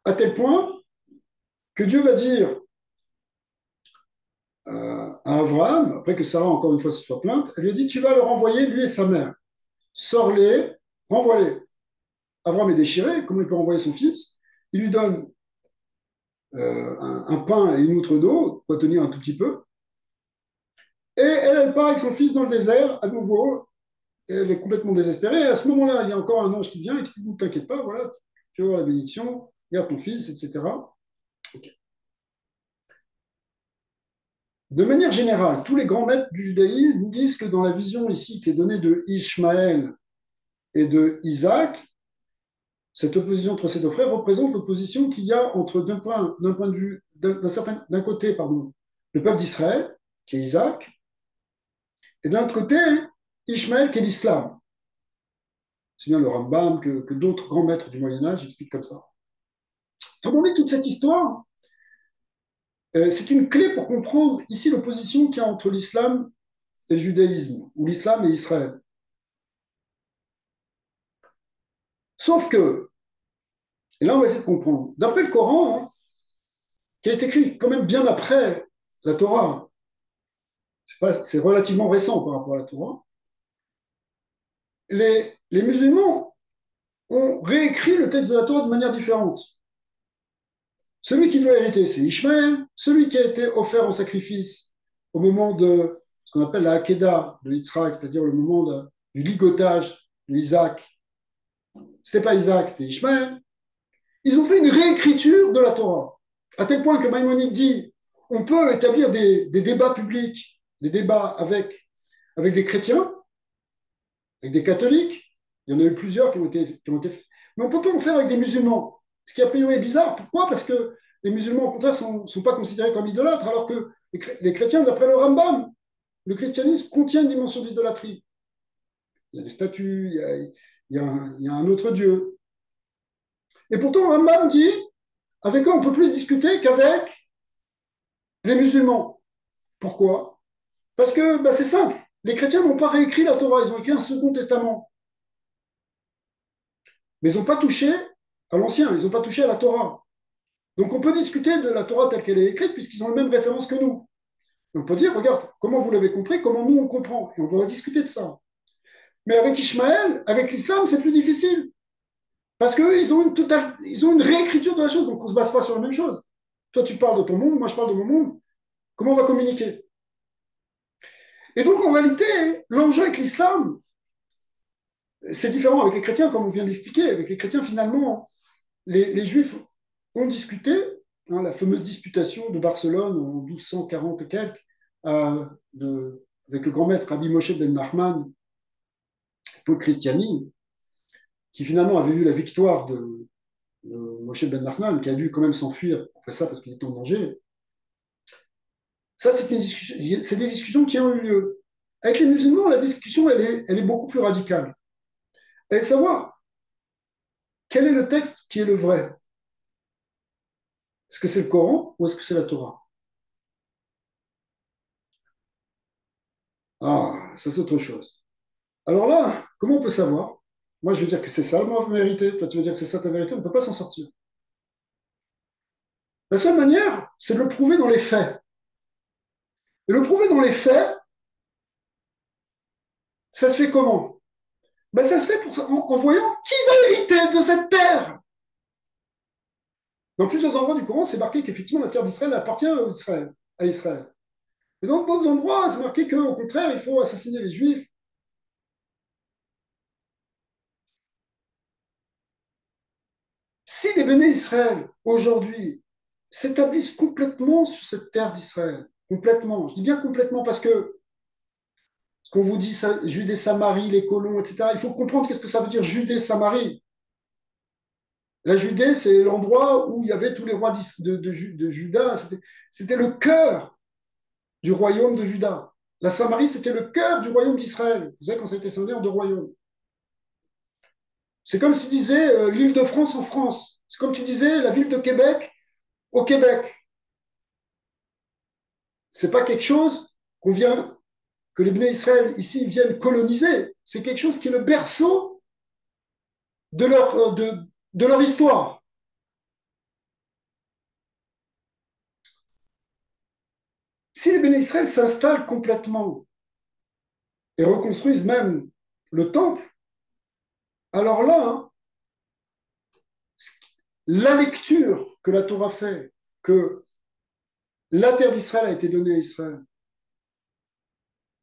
à tel point que Dieu va dire à Abraham, après que Sarah, encore une fois, se soit plainte, elle lui a dit, tu vas le renvoyer, lui et sa mère. Sors-les, renvoie-les. Abraham est déchiré, comment il peut renvoyer son fils? Il lui donne un pain et une outre d'eau, pour tenir un tout petit peu, et elle part avec son fils dans le désert, à nouveau, et elle est complètement désespérée, et à ce moment-là, il y a encore un ange qui vient et qui dit, ne t'inquiète pas, voilà, tu vas avoir la bénédiction, garde ton fils, etc. Okay. De manière générale, tous les grands maîtres du judaïsme disent que dans la vision ici qui est donnée de Ishmaël et de Isaac, cette opposition entre ces deux frères représente l'opposition qu'il y a entre, d'un point de vue, d'un côté, pardon, le peuple d'Israël, qui est Isaac, et d'un autre côté, Ishmaël, qui est l'islam. C'est bien le Rambam que d'autres grands maîtres du Moyen-Âge expliquent comme ça. Autrement dit, toute cette histoire, c'est une clé pour comprendre ici l'opposition qu'il y a entre l'islam et le judaïsme, ou l'islam et Israël. Sauf que, et là on va essayer de comprendre, d'après le Coran, hein, qui a été écrit quand même bien après la Torah, c'est relativement récent par rapport à la Torah, les musulmans ont réécrit le texte de la Torah de manière différente. Celui qui doit hériter, c'est Ishmaël, celui qui a été offert en sacrifice au moment de ce qu'on appelle la Hakeda de Yitzhak, c'est-à-dire le moment du ligotage de Isaac, c'était pas Isaac, c'était Ishmaël. Ils ont fait une réécriture de la Torah, à tel point que Maïmonide dit on peut établir des débats publics, des débats avec des chrétiens, avec des catholiques. Il y en a eu plusieurs qui ont été faits. Mais on ne peut pas en faire avec des musulmans. Ce qui a priori est bizarre. Pourquoi? Parce que les musulmans, au contraire, ne sont pas considérés comme idolâtres, alors que les chrétiens, d'après le Rambam, le christianisme contient une dimension d'idolâtrie. Il y a des statues, il y a un autre Dieu. Et pourtant, le Rambam dit, avec eux, on peut plus discuter qu'avec les musulmans. Pourquoi? Parce que c'est simple. Les chrétiens n'ont pas réécrit la Torah, ils ont écrit un second testament. Mais ils n'ont pas touché à l'ancien, ils n'ont pas touché à la Torah. Donc on peut discuter de la Torah telle qu'elle est écrite, puisqu'ils ont les mêmes références que nous. Et on peut dire, regarde, comment vous l'avez compris, comment nous on comprend. Et on pourra discuter de ça. Mais avec Ishmaël, avec l'islam, c'est plus difficile. Parce qu'eux, ils ont une réécriture de la chose, donc on ne se base pas sur la même chose. Toi, tu parles de ton monde, moi, je parle de mon monde. Comment on va communiquer? Et donc, en réalité, l'enjeu avec l'islam, c'est différent avec les chrétiens, comme on vient de l'expliquer. Avec les chrétiens, finalement, les juifs ont discuté, hein, la fameuse disputation de Barcelone en 1240 et quelques, avec le grand maître Rabbi Moshe ben Nachman, Paul Christiani, qui finalement avait vu la victoire de Moshe ben Nachman, qui a dû quand même s'enfuir après ça parce qu'il était en danger. Ça, c'est des discussions qui ont eu lieu. Avec les musulmans, la discussion, elle est beaucoup plus radicale. Elle est de savoir quel est le texte qui est le vrai. Est-ce que c'est le Coran ou est-ce que c'est la Torah? Ah, ça c'est autre chose. Alors là, comment on peut savoir? Moi, je veux dire que c'est ça ma vérité. Toi, tu veux dire que c'est ça ta vérité. On ne peut pas s'en sortir. La seule manière, c'est de le prouver dans les faits. Et le prouver dans les faits, ça se fait comment? Ça se fait en voyant qui va hériter de cette terre. Dans plusieurs endroits du Coran, c'est marqué qu'effectivement la terre d'Israël appartient à Israël. Mais dans d'autres endroits, c'est marqué qu'au contraire, il faut assassiner les Juifs. Si les béné Israël, aujourd'hui, s'établissent complètement sur cette terre d'Israël, complètement, je dis bien complètement parce que ce qu'on vous dit, Judée-Samarie, les colons, etc., il faut comprendre qu'est-ce que ça veut dire Judée-Samarie. La Judée, c'est l'endroit où il y avait tous les rois de Juda. C'était le cœur du royaume de Juda. La Samarie, c'était le cœur du royaume d'Israël. Vous savez, quand ça a été scindé en deux royaumes. C'est comme si tu disais l'île de France en France. C'est comme tu disais la ville de Québec au Québec. C'est pas quelque chose qu'on vient, que les Bnei Israël ici viennent coloniser. C'est quelque chose qui est le berceau de leur histoire. Si les Bnei Israël s'installent complètement et reconstruisent même le temple, alors là, hein, la lecture que la Torah fait, que la terre d'Israël a été donnée à Israël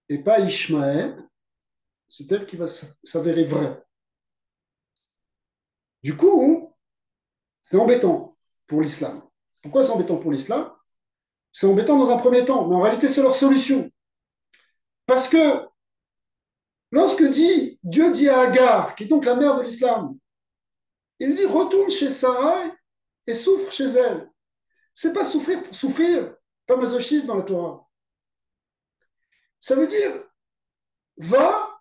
et pas à Ishmaël, c'est elle qui va s'avérer vraie. Du coup, c'est embêtant pour l'islam. Pourquoi c'est embêtant pour l'islam? C'est embêtant dans un premier temps, mais en réalité, c'est leur solution. Parce que lorsque Dieu dit à Agar, qui est donc la mère de l'islam, il lui dit retourne chez Sarah et souffre chez elle. C'est pas souffrir pour souffrir, pas masochisme dans la Torah. Ça veut dire va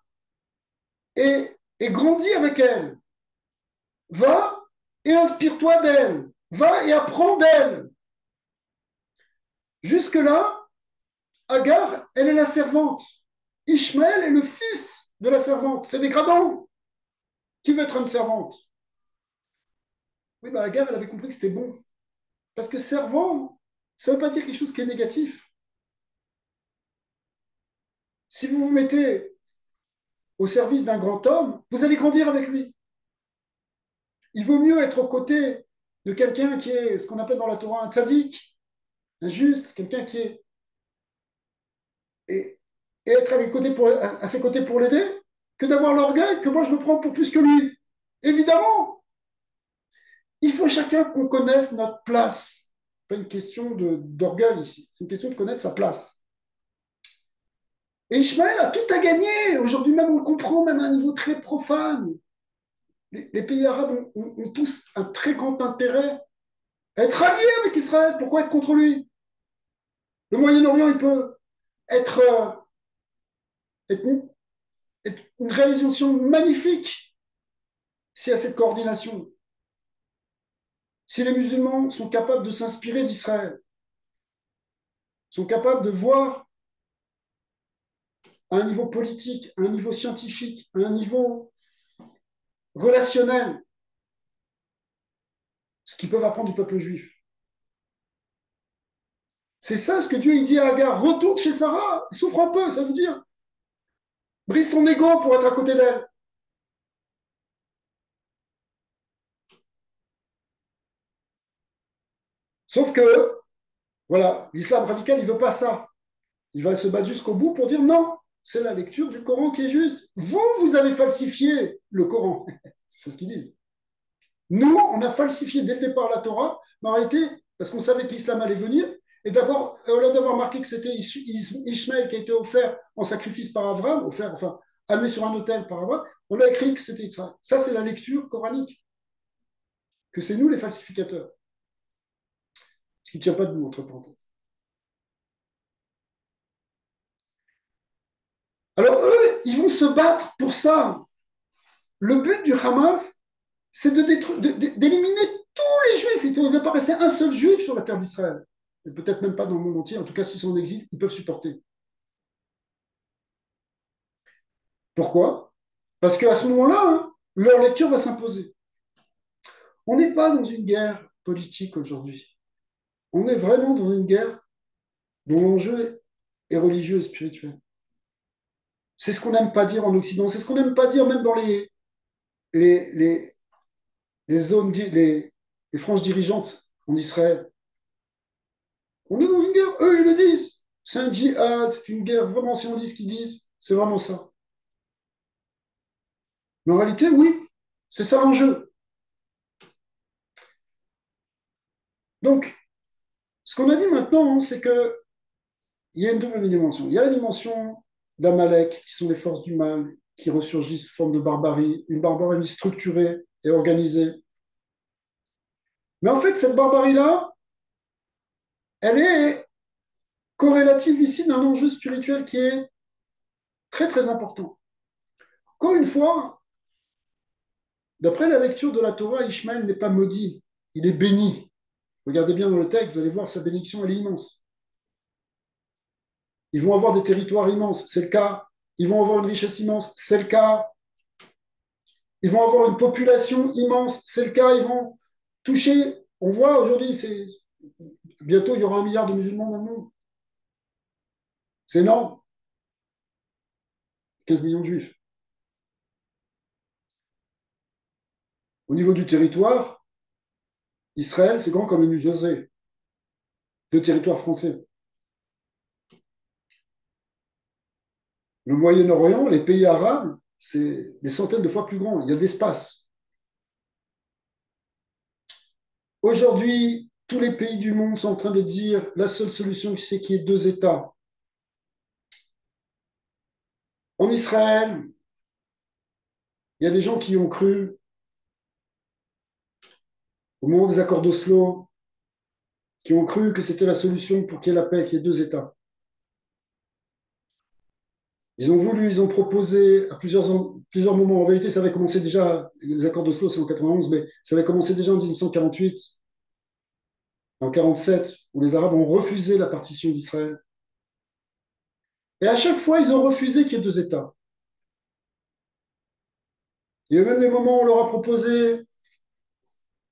et grandis avec elle. Va et inspire-toi d'elle. Va et apprends d'elle. Jusque-là, Agar, elle est la servante. Ishmaël est le fils de la servante. C'est dégradant. Qui veut être une servante? Oui, bah Agar, elle avait compris que c'était bon. Parce que servant, ça ne veut pas dire quelque chose qui est négatif. Si vous vous mettez au service d'un grand homme, vous allez grandir avec lui. Il vaut mieux être aux côtés de quelqu'un qui est ce qu'on appelle dans la Torah un tzaddik, un juste, quelqu'un qui est. Et, et être à ses côtés pour l'aider, que d'avoir l'orgueil que moi je me prends pour plus que lui. Évidemment, il faut chacun qu'on connaisse notre place. Pas une question d'orgueil ici, c'est une question de connaître sa place. Et Ishmaël a tout à gagner. Aujourd'hui même, on le comprend, même à un niveau très profane. Les pays arabes ont tous un très grand intérêt à être alliés avec Israël. Pourquoi être contre lui? Le Moyen-Orient, il peut être, être, être une réalisation magnifique s'il y a cette coordination. Si les musulmans sont capables de s'inspirer d'Israël, sont capables de voir à un niveau politique, à un niveau scientifique, à un niveau relationnel, ce qu'ils peuvent apprendre du peuple juif. C'est ça ce que Dieu il dit à Agar, retourne chez Sarah, souffre un peu, ça veut dire, brise ton ego pour être à côté d'elle. Sauf que, voilà, l'islam radical, il ne veut pas ça. Il va se battre jusqu'au bout pour dire non, c'est la lecture du Coran qui est juste. Vous, vous avez falsifié le Coran. C'est ce qu'ils disent. Nous, on a falsifié dès le départ la Torah, mais en réalité, parce qu'on savait que l'islam allait venir, et d'abord, au lieu d'avoir marqué que c'était Ishmaël qui a été offert en sacrifice par Abraham, offert, enfin, amené sur un autel par Abraham, on a écrit que c'était ça. Ça, c'est la lecture coranique, que c'est nous les falsificateurs. Ce qui ne tient pas de nous, entre parenthèses. Alors, eux, ils vont se battre pour ça. Le but du Hamas, c'est d'éliminer tous les juifs. Il ne doit pas rester un seul juif sur la terre d'Israël. Et peut-être même pas dans le monde entier. En tout cas, s'ils sont en exil, ils peuvent supporter. Pourquoi? Parce qu'à ce moment-là, hein, leur lecture va s'imposer. On n'est pas dans une guerre politique aujourd'hui. On est vraiment dans une guerre dont l'enjeu est religieux et spirituel. C'est ce qu'on n'aime pas dire en Occident. C'est ce qu'on n'aime pas dire même dans les, les, les zones, les franges dirigeantes en Israël. On est dans une guerre, eux, ils le disent. C'est un djihad, c'est une guerre. Vraiment, si on dit ce qu'ils disent, c'est vraiment ça. Mais en réalité, oui, c'est ça l'enjeu. Donc, ce qu'on a dit maintenant, hein, c'est qu'il y a une double dimension. Il y a la dimension d'Amalek, qui sont les forces du mal, qui ressurgissent sous forme de barbarie, une barbarie structurée et organisée. Mais en fait, cette barbarie-là, elle est corrélative ici d'un enjeu spirituel qui est très très important. Encore une fois, d'après la lecture de la Torah, Ishmaël n'est pas maudit, il est béni. Regardez bien dans le texte, vous allez voir, sa bénédiction, elle est immense. Ils vont avoir des territoires immenses, c'est le cas. Ils vont avoir une richesse immense, c'est le cas. Ils vont avoir une population immense, c'est le cas. Ils vont toucher, on voit aujourd'hui, c'est bientôt il y aura 1 milliard de musulmans dans le monde. C'est énorme, 15 millions de juifs. Au niveau du territoire, Israël, c'est grand comme une Josée, le territoire français. Le Moyen-Orient, les pays arabes, c'est des centaines de fois plus grand. Il y a de l'espace. Aujourd'hui, tous les pays du monde sont en train de dire la seule solution, c'est qu'il y ait 2 États. En Israël, il y a des gens qui ont cru, au moment des accords d'Oslo, qui ont cru que c'était la solution pour qu'il y ait la paix, qu'il y ait 2 États. Ils ont voulu, ils ont proposé à plusieurs moments. En vérité, ça avait commencé déjà, les accords d'Oslo, c'est en 91, mais ça avait commencé déjà en 1948, en 47, où les Arabes ont refusé la partition d'Israël. Et à chaque fois, ils ont refusé qu'il y ait 2 États. Il y a même des moments où on leur a proposé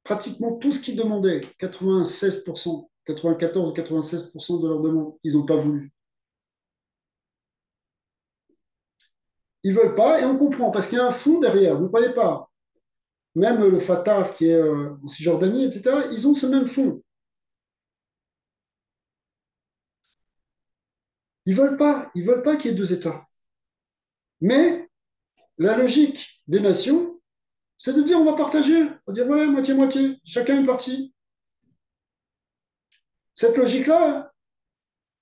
pratiquement tout ce qu'ils demandaient, 96%, 94 ou 96% de leurs demandes. Ils n'ont pas voulu. Ils ne veulent pas et on comprend parce qu'il y a un fond derrière. Vous ne croyez pas. Même le Fatah qui est en Cisjordanie, etc., ils ont ce même fond. Ils veulent pas qu'il y ait 2 États. Mais la logique des nations, c'est de dire on va partager, on va dire voilà, moitié-moitié, chacun une partie. Cette logique-là,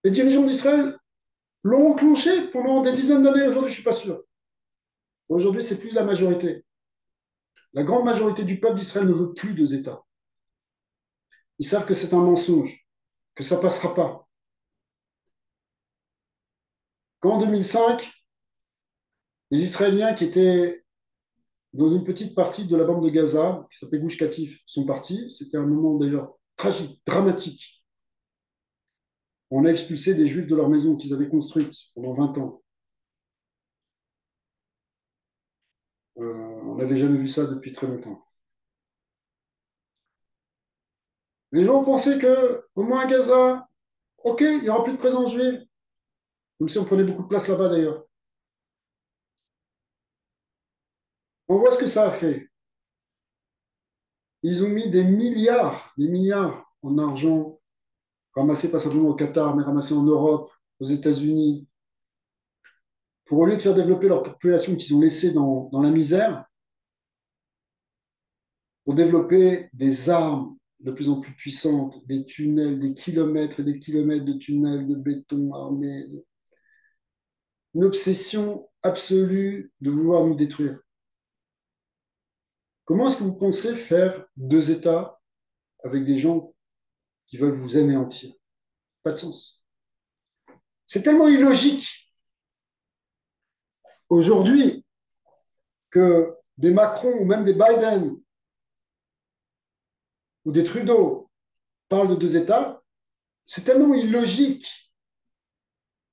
les dirigeants d'Israël l'ont enclenchée pendant des dizaines d'années. Aujourd'hui, je ne suis pas sûr. Aujourd'hui, c'est plus la majorité. La grande majorité du peuple d'Israël ne veut plus 2 États. Ils savent que c'est un mensonge, que ça ne passera pas. Qu'en 2005, les Israéliens qui étaient dans une petite partie de la bande de Gaza, qui s'appelait Gush Katif, sont partis. C'était un moment d'ailleurs tragique, dramatique. On a expulsé des Juifs de leur maison qu'ils avaient construite pendant 20 ans. On n'avait jamais vu ça depuis très longtemps. Les gens pensaient que, au moins à Gaza, ok, il n'y aura plus de présence juive, comme si on prenait beaucoup de place là-bas d'ailleurs. On voit ce que ça a fait. Ils ont mis des milliards en argent, ramassé pas simplement au Qatar, mais ramassé en Europe, aux États-Unis, pour au lieu de faire développer leur population qu'ils ont laissée dans la misère, pour développer des armes de plus en plus puissantes, des tunnels, des kilomètres et des kilomètres de tunnels de béton armés, une obsession absolue de vouloir nous détruire. Comment est-ce que vous pensez faire 2 États avec des gens qui veulent vous anéantir? Pas de sens. C'est tellement illogique aujourd'hui que des Macron ou même des Biden ou des Trudeau parlent de 2 États, c'est tellement illogique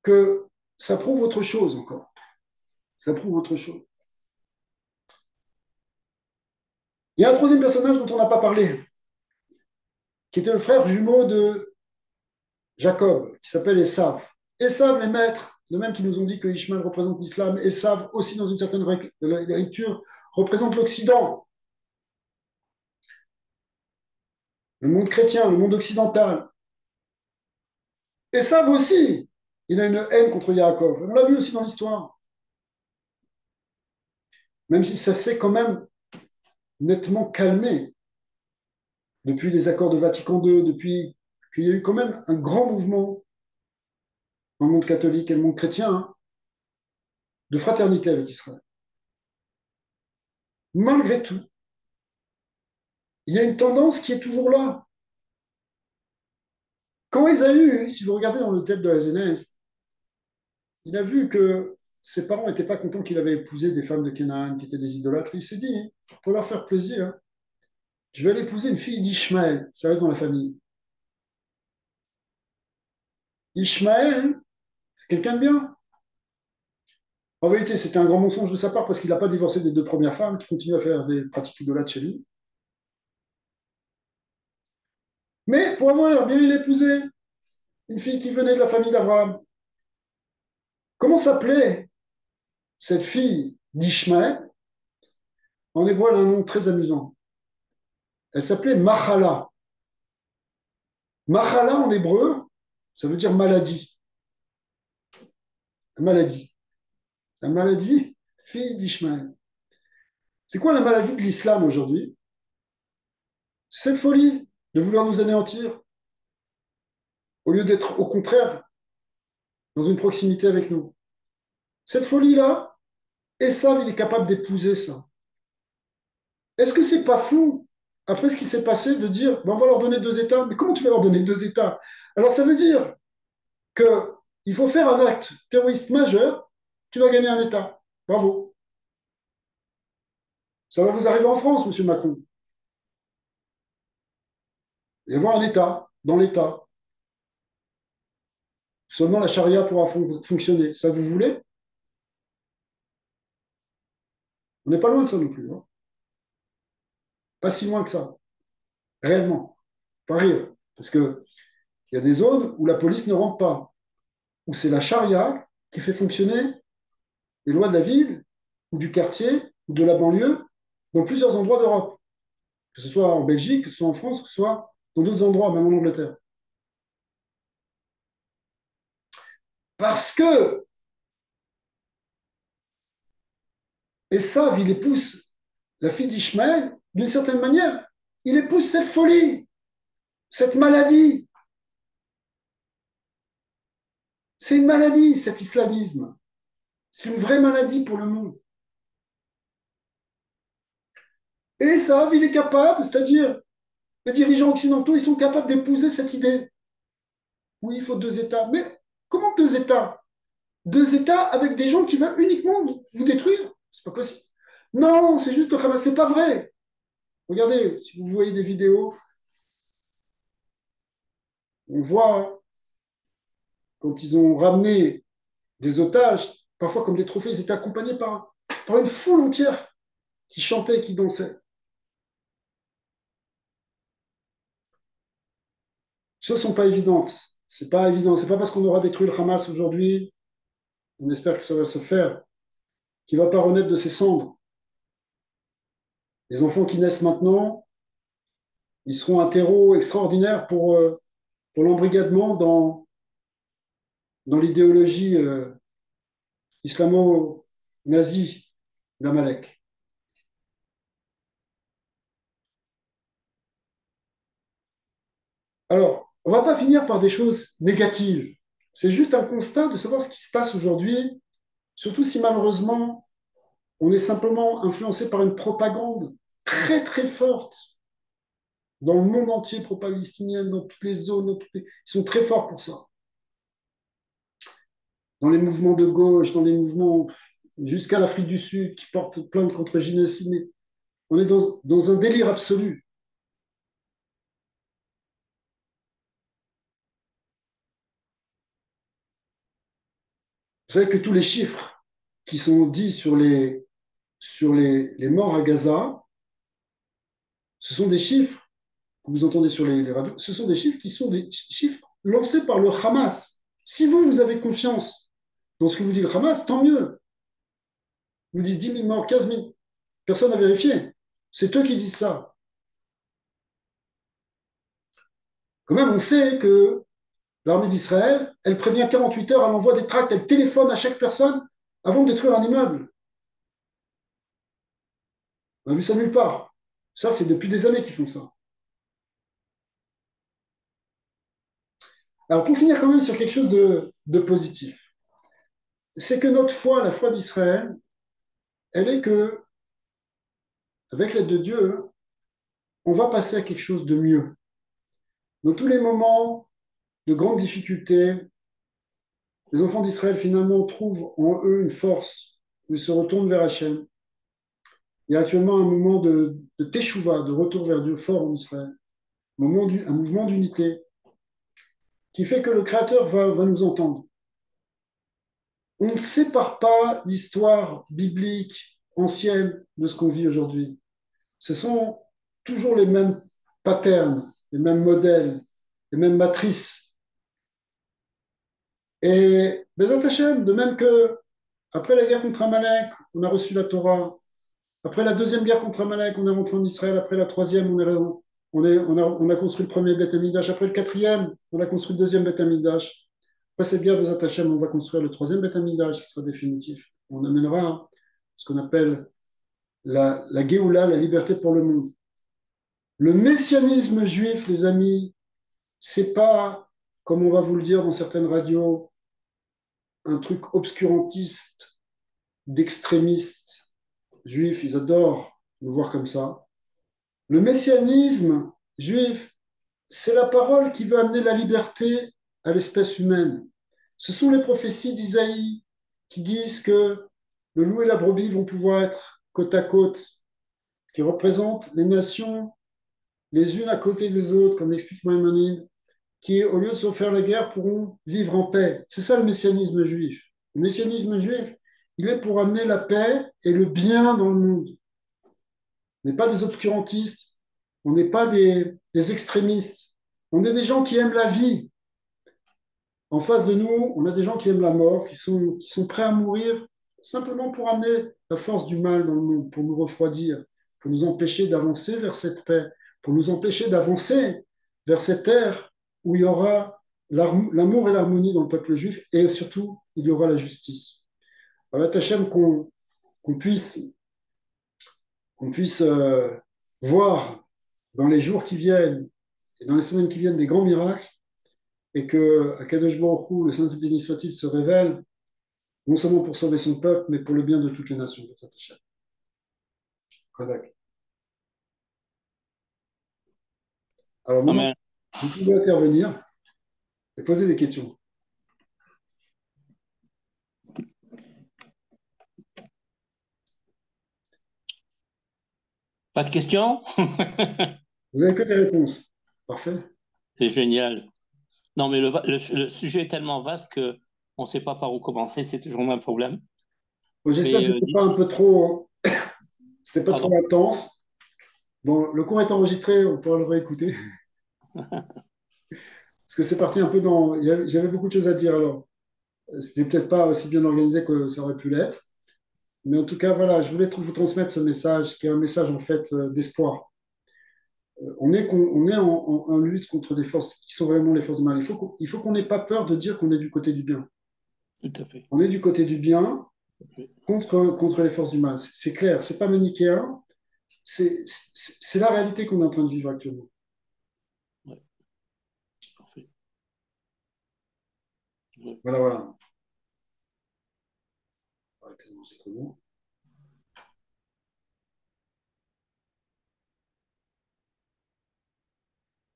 que ça prouve autre chose encore. Ça prouve autre chose. Il y a un troisième personnage dont on n'a pas parlé, qui était le frère jumeau de Jacob, qui s'appelle Esav. Esav, les maîtres, de même qui nous ont dit que Ishmael représente l'islam, Esav aussi dans une certaine lecture représente l'Occident, le monde chrétien, le monde occidental. Esav aussi, il a une haine contre Yaakov. On l'a vu aussi dans l'histoire. Même si ça s'est quand même nettement calmé depuis les accords de Vatican II, depuis qu'il y a eu quand même un grand mouvement dans le monde catholique et le monde chrétien hein, de fraternité avec Israël. Malgré tout, il y a une tendance qui est toujours là. Quand Ésaü, si vous regardez dans le texte de la Genèse, il a vu que ses parents n'étaient pas contents qu'il avait épousé des femmes de Canaan qui étaient des idolâtres. Il s'est dit, pour leur faire plaisir, je vais aller épouser une fille d'Ishmaël, ça reste dans la famille. Ishmaël, c'est quelqu'un de bien. En vérité, c'était un grand mensonge de sa part parce qu'il n'a pas divorcé des deux premières femmes qui continuent à faire des pratiques idolâtres chez lui. Mais pour avoir l'air bien, il a épousé une fille qui venait de la famille d'Abraham. Comment s'appelait cette fille d'Ishmaël? En hébreu, elle a un nom très amusant. Elle s'appelait Mahala. Mahala en hébreu, ça veut dire maladie. Maladie. La maladie, fille d'Ishmaël. C'est quoi la maladie de l'islam aujourd'hui? C'est cette folie de vouloir nous anéantir, au lieu d'être au contraire dans une proximité avec nous. Cette folie-là, Esav, il est capable d'épouser ça. Est-ce que c'est pas fou, après ce qui s'est passé, de dire, ben, on va leur donner deux États? Mais comment tu vas leur donner deux États? Alors ça veut dire qu'il faut faire un acte terroriste majeur, tu vas gagner un État. Bravo. Ça va vous arriver en France, monsieur Macron. Il va y avoir un État dans l'État. Seulement la charia pourra fonctionner. Ça, vous voulez? On n'est pas loin de ça non plus. Hein. Pas si loin que ça. Réellement. Pas rire. Parce qu'il y a des zones où la police ne rentre pas, où c'est la charia qui fait fonctionner les lois de la ville, ou du quartier, ou de la banlieue, dans plusieurs endroits d'Europe. Que ce soit en Belgique, que ce soit en France, que ce soit dans d'autres endroits, même en Angleterre. Parce que Esav, il épouse la fille d'Ishmaël, d'une certaine manière, il épouse cette folie, cette maladie. C'est une maladie, cet islamisme. C'est une vraie maladie pour le monde. Et ça, il est capable, c'est-à-dire les dirigeants occidentaux, ils sont capables d'épouser cette idée. Oui, il faut deux États. Mais comment deux États? Deux États avec des gens qui veulent uniquement vous détruire? C'est pas possible. Non, c'est juste le Hamas. C'est pas vrai. Regardez, si vous voyez des vidéos, on voit hein, quand ils ont ramené des otages, parfois comme des trophées, ils étaient accompagnés par une foule entière qui chantait, qui dansait. Les choses ne sont pas évidentes. C'est pas évident. C'est pas parce qu'on aura détruit le Hamas aujourd'hui, on espère que ça va se faire, qu'il ne va pas renaître de ses cendres. Les enfants qui naissent maintenant, ils seront un terreau extraordinaire pour l'embrigadement dans l'idéologie islamo-nazie d'Amalek. Alors, on ne va pas finir par des choses négatives. C'est juste un constat de savoir ce qui se passe aujourd'hui, surtout si malheureusement on est simplement influencé par une propagande très très forte dans le monde entier pro-palestinienne, dans toutes les zones, ils sont très forts pour ça. Dans les mouvements de gauche, dans les mouvements jusqu'à l'Afrique du Sud qui portent plainte contre le génocide, mais on est dans un délire absolu. Vous savez que tous les chiffres qui sont dits sur les morts à Gaza, ce sont des chiffres que vous entendez sur les radios, ce sont des chiffres qui sont des chiffres lancés par le Hamas. Si vous avez confiance dans ce que vous dit le Hamas, tant mieux. Ils vous disent 10 000 morts, 15 000. Personne n'a vérifié. C'est eux qui disent ça. Quand même, on sait que l'armée d'Israël, elle prévient 48 heures, elle envoie des tracts, elle téléphone à chaque personne avant de détruire un immeuble. On n'a vu ça nulle part. Ça, c'est depuis des années qu'ils font ça. Alors, pour finir quand même sur quelque chose de positif, c'est que notre foi, la foi d'Israël, elle est que, avec l'aide de Dieu, on va passer à quelque chose de mieux. Dans tous les moments de grandes difficultés, les enfants d'Israël finalement trouvent en eux une force, ils se retournent vers Hachem. Il y a actuellement un moment de teshuva, de retour vers Dieu fort en Israël, un mouvement d'unité qui fait que le Créateur va nous entendre. On ne sépare pas l'histoire biblique ancienne de ce qu'on vit aujourd'hui. Ce sont toujours les mêmes patterns, les mêmes modèles, les mêmes matrices. Et Bezat Hashem, de même que après la guerre contre Amalek, on a reçu la Torah. Après la deuxième guerre contre Amalek, on est rentré en Israël. Après la troisième, on a construit le premier Beth Amikdash. Après le quatrième, on a construit le deuxième Beth Amikdash. Après cette guerre, Bezat Hashem, on va construire le troisième Beth Amikdash qui sera définitif. On amènera ce qu'on appelle la Géoula, la liberté pour le monde. Le messianisme juif, les amis, c'est pas, comme on va vous le dire dans certaines radios, un truc obscurantiste d'extrémistes juifs. Ils adorent nous voir comme ça. Le messianisme juif, c'est la parole qui veut amener la liberté à l'espèce humaine. Ce sont les prophéties d'Isaïe qui disent que le loup et la brebis vont pouvoir être côte à côte, qui représentent les nations les unes à côté des autres, comme l'explique Maïmonide, qui, au lieu de se faire la guerre, pourront vivre en paix. C'est ça le messianisme juif. Le messianisme juif, il est pour amener la paix et le bien dans le monde. On n'est pas des obscurantistes, on n'est pas des extrémistes, on est des gens qui aiment la vie. En face de nous, on a des gens qui aiment la mort, qui sont prêts à mourir simplement pour amener la force du mal dans le monde, pour nous refroidir, pour nous empêcher d'avancer vers cette paix, pour nous empêcher d'avancer vers cette ère où il y aura l'amour et l'harmonie dans le peuple juif et surtout, il y aura la justice. Alors, Hachem, qu'on puisse, qu'on puisse voir dans les jours qui viennent et dans les semaines qui viennent des grands miracles et que Akadosh Baruch Hu, le Saint béni soit-il, se révèle non seulement pour sauver son peuple, mais pour le bien de toutes les nations. Alors maintenant, Amen. vous pouvez intervenir et poser des questions. Pas de questions? Vous avez que des réponses. Parfait. C'est génial. Non, mais le sujet est tellement vaste que on ne sait pas par où commencer, c'est toujours le même problème. Bon, j'espère Mais que c'était pas un peu trop, c'était pas trop pardon. intense. Bon, le cours est enregistré, on pourra le réécouter. Parce que c'est parti un peu dans. J'avais beaucoup de choses à dire alors. C'était peut-être pas aussi bien organisé que ça aurait pu l'être. Mais en tout cas, voilà, je voulais vous transmettre ce message, qui est un message en fait d'espoir. On est en lutte contre des forces qui sont vraiment les forces du mal. Il faut qu'on n'ait pas peur de dire qu'on est du côté du bien. Tout à fait. On est du côté du bien Oui. contre les forces du mal. C'est clair, c'est pas manichéen, c'est la réalité qu'on est en train de vivre actuellement. Ouais. Parfait. Ouais. Voilà, voilà. Arrêtez l'enregistrement.